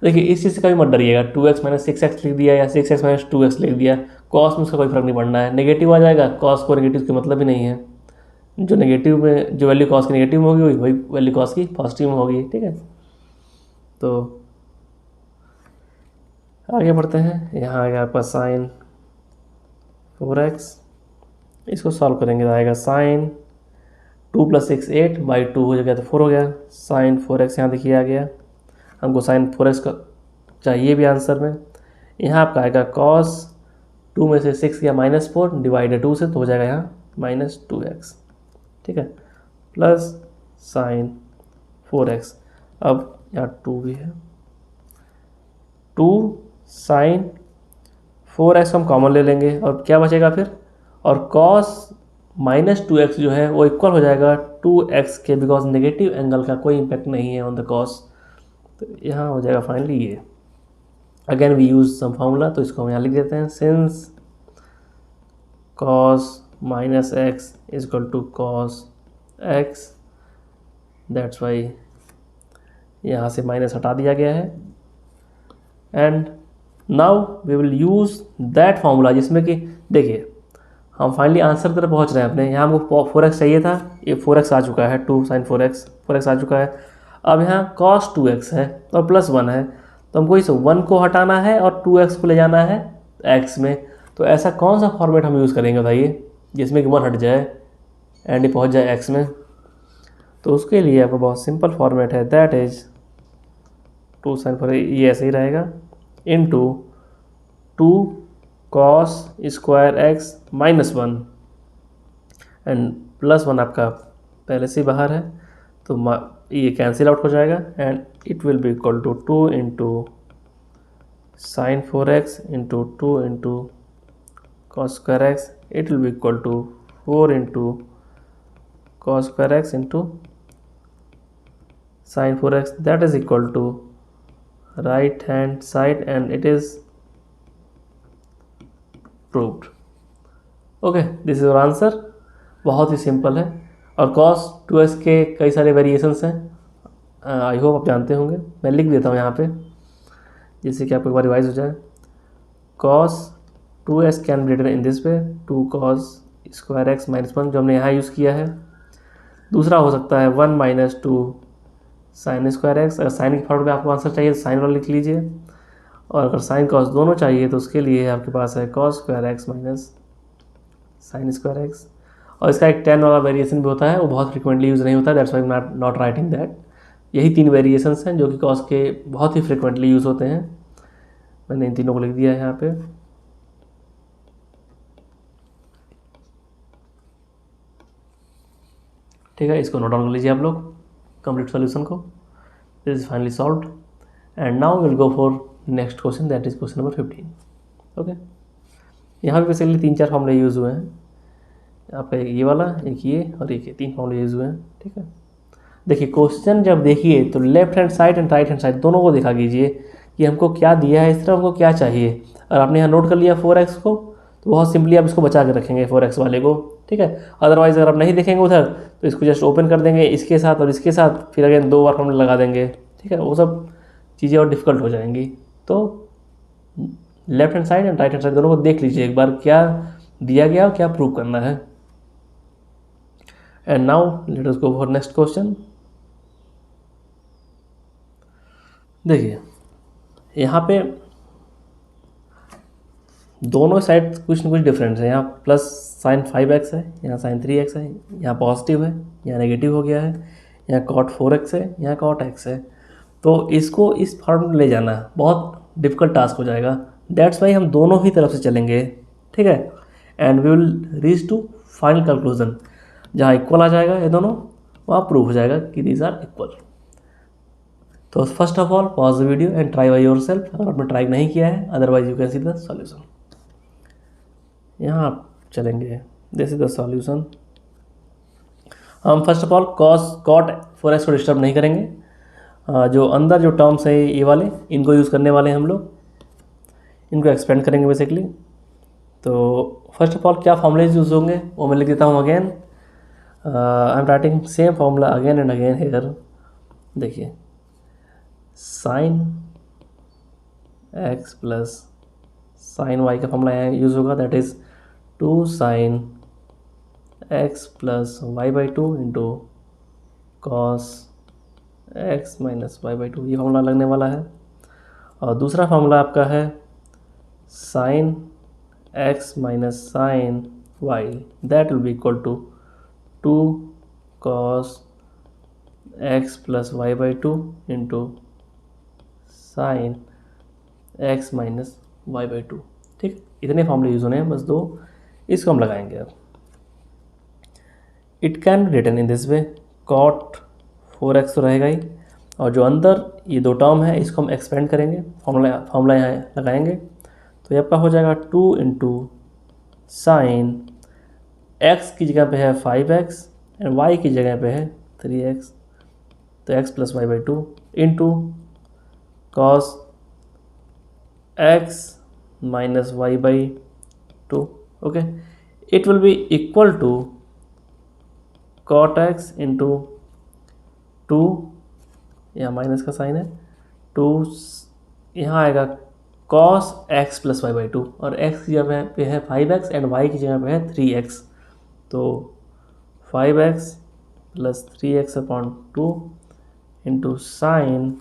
देखिए इस चीज़ से कभी मत डरिएगा, 2x माइनस 6x लिख दिया या 6x माइनस 2x लिख दिया, कॉस में उसका कोई फर्क नहीं पड़ना है, नेगेटिव आ जाएगा, कॉस को नेगेटिव का मतलब ही नहीं है। जो नेगेटिव में जो वैल्यू कॉस की नेगेटिव में होगी वही वैल्यू कॉस की पॉजिटिव में होगी। ठीक है, तो आगे बढ़ते हैं। यहाँ आ गया आपका साइन 4x, इसको सॉल्व करेंगे तो आएगा साइन 2 प्लस 6 8 बाई 2 हो गया तो 4 हो गया, साइन 4x यहाँ देखिए आ गया। हमको साइन 4x का चाहिए भी आंसर में, यहाँ आपका आएगा कॉस 2 में से 6 या -4 डिवाइडेड 2 से, तो हो जाएगा यहाँ -2x, ठीक है, प्लस साइन 4x। अब यहाँ 2 भी है, 2 साइन 4x हम कॉमन ले लेंगे और क्या बचेगा फिर, और कॉस -2x जो है वो इक्वल हो जाएगा 2x के, बिकॉज नेगेटिव एंगल का कोई इम्पैक्ट नहीं है ऑन द कॉस। तो यहाँ हो जाएगा फाइनली ये। Again we use some formula, तो इसको हम यहाँ लिख देते हैं, since cos -x is equal to cos x, that's why यहाँ से माइनस हटा दिया गया है। And now we will use that formula जिसमें कि देखिए हम फाइनली आंसर की तरफ पहुँच रहे हैं अपने। यहाँ हमको 4x चाहिए था, ये 4x आ चुका है, 2 sin 4x आ चुका है। अब यहाँ cos 2x है और +1 है, तो हमको इस 1 को हटाना है और 2x को ले जाना है x में। तो ऐसा कौन सा फॉर्मेट हम यूज़ करेंगे बताइए जिसमें कि 1 हट जाए एंड ये पहुँच जाए x में। तो उसके लिए आपका बहुत सिंपल फॉर्मेट है, दैट इज 2 sin 4, ये ऐसे ही रहेगा, into 2 cos square x -1 and +1 आपका पहले से बाहर है, तो ये कैंसिल आउट हो जाएगा and it will be equal to 2 into sine 4x into 2 into cos square x, it will be equal to 4 into cos square x into sin 4x, that is equal to right hand side and it is proved. Okay, this is our answer। बहुत ही simple है और cos 2x के कई सारे variations हैं, I hope आप जानते होंगे। मैं लिख देता हूँ यहाँ पे जिससे कि आपको एक बार रिवाइज हो जाए। cos 2x can be written in this way, 2 cos square x -1 जो हमने यहाँ यूज़ किया है। दूसरा हो सकता है 1 - 2 साइन स्क्वायर एक्स। अगर साइन के फॉर्म में आपको आंसर चाहिए तो साइन वाला लिख लीजिए, और अगर साइन कॉस दोनों चाहिए तो उसके लिए आपके पास है cos square x minus sine square x. और इसका एक 10 वाला वेरिएशन भी होता है, वो बहुत फ्रिक्वेंटली यूज़ नहीं होता है, that's why not writing that. यही 3 वेरिएशंस हैं जो कि कॉस के बहुत ही फ्रिक्वेंटली यूज़ होते हैं। मैंने इन तीनों को लिख दिया है यहाँ पे। ठीक है, इसको नोट डाउन कर लीजिए आप लोग कंप्लीट सॉल्यूशन को। This is finally solved and now will go for next question, that is question number 15। Okay, यहाँ पे बेसिकली 3-4 फॉर्मूले यूज़ हुए हैं आपका, ये वाला, एक ये और एक ये, 3 फॉर्मूले यूज़ हुए हैं। ठीक है, देखिए क्वेश्चन जब देखिए तो left hand side and right hand side दोनों को देखा कीजिए कि हमको क्या दिया है, इस तरह हमको क्या चाहिए। और आपने यहाँ नोट कर लिया 4x को, तो बहुत सिंपली आप इसको बचा के रखेंगे 4x वाले को। ठीक है, अदरवाइज़ अगर आप नहीं देखेंगे उधर तो इसको जस्ट ओपन कर देंगे इसके साथ और इसके साथ, फिर अगेन 2 बार फॉर्मूला लगा देंगे। ठीक है, वो सब चीज़ें और डिफ़िकल्ट हो जाएंगी। तो left hand side and right hand side दोनों को देख लीजिए एक बार क्या दिया गया और क्या प्रूव करना है। And now let us go for next question. देखिए यहाँ पे दोनों साइड कुछ न कुछ डिफरेंस है। यहाँ प्लस साइन 5x है, यहाँ साइन 3x है, यहाँ पॉजिटिव है, यहाँ नेगेटिव हो गया है, यहाँ कॉट 4x है, यहाँ कॉट x है। तो इसको इस फॉर्म में ले जाना बहुत डिफिकल्ट टास्क हो जाएगा, दैट्स वाई हम दोनों ही तरफ से चलेंगे। ठीक है, and we will reach to final conclusion, जहाँ इक्वल आ जाएगा ये दोनों, वहाँ प्रूव हो जाएगा कि दीज आर इक्वल। तो first of all pause the video and try by yourself, अगर आपने ट्राई नहीं किया है, otherwise you can see the solution. यहाँ आप चलेंगे, दिस इज द सॉल्यूशन। हम first of all cot 4x को डिस्टर्ब नहीं करेंगे, जो अंदर जो टर्म्स है ये वाले, इनको यूज़ करने वाले हैं हम लोग, इनको एक्सपेंड करेंगे बेसिकली। तो फर्स्ट ऑफ ऑल क्या फॉर्मूलेज यूज़ होंगे वो मैं लिख देता हूँ again. I am writing same formula again and again here. देखिए sine x plus sine y का फॉर्मूला यहाँ यूज़ होगा, that is 2 sine x plus y/2 into cos x minus y/2, ये फॉर्मूला लगने वाला है। और दूसरा फॉर्मूला आपका है sine x minus sine y, that will be equal to 2 cos x plus y/2 into sine x minus y/2। ठीक, इतने फॉर्मूले यूज़ होने हैं, बस 2, इसको हम लगाएंगे अब। It can be written in this way, cot 4x तो रहेगा ही, और जो अंदर ये 2 टर्म है इसको हम एक्सपेंड करेंगे, फॉर्मूला यहाँ लगाएंगे, तो ये आपका हो जाएगा 2 इंटू साइन x की जगह पे है 5x एंड y की जगह पे है 3x, तो x plus y/2 into cos x minus y/2। Okay, it will be equal to cot x into 2, यहाँ माइनस का साइन है, 2 यहाँ आएगा cos x प्लस y/2, और x की जगह पे है 5x एंड y की जगह पे है 3x, तो 5x plus 3x upon 2 into sine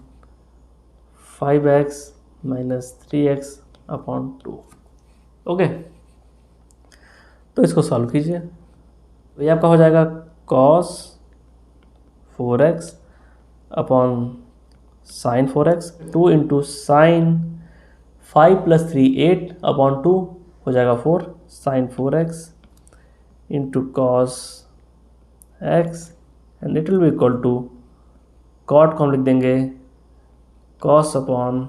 5x minus 3x upon 2। Okay, तो इसको सॉल्व कीजिए, तो ये आपका हो जाएगा cos 4x upon sine 4x, 2 into sine 5 plus 3 8 upon 2 हो जाएगा 4 sine 4x into cos x and it will be equal to cot को हम लिख देंगे cos upon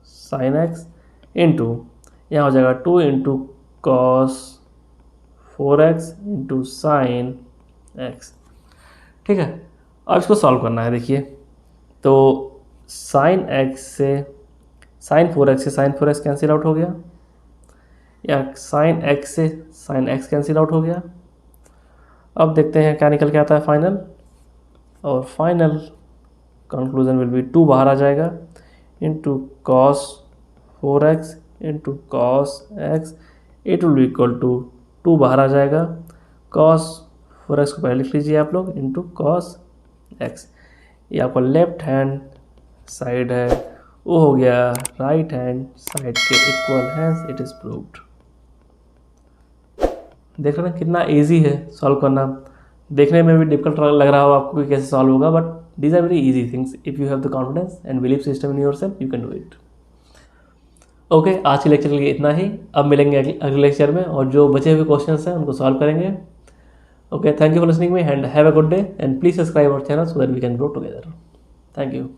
sine x into यहाँ हो जाएगा 2 into cos 4x into sine x। ठीक है, अब इसको सॉल्व करना है। देखिए, तो साइन x से साइन 4x से साइन 4x कैंसिल आउट हो गया, या साइन x से साइन x कैंसिल आउट हो गया। अब देखते हैं क्या निकल के आता है फाइनल, और फाइनल कंक्लूजन विल बी 2 बाहर आ जाएगा into cos 4x into cos x, it will be equal to 2 बाहर आ जाएगा, कॉस 4x को पहले लिख लीजिए आप लोग इंटू कॉस x। ये आपका लेफ्ट हैंड साइड है, वो हो गया राइट हैंड साइड के equal, hence it is proved. देख रहे हैं कितना इजी है सॉल्व करना। देखने में भी डिफिकल्ट लग रहा हो आपको कि कैसे सॉल्व होगा, but these are very easy things. If you have the confidence and believe system in your self, you can do it. Okay, आज के लेक्चर के लिए इतना ही। अब मिलेंगे अगले लेक्चर में, और जो बचे हुए क्वेश्चंस हैं उनको सॉल्व करेंगे। Okay, thank you for listening me and have a good day, and please subscribe our channel so that we can grow together. Thank you.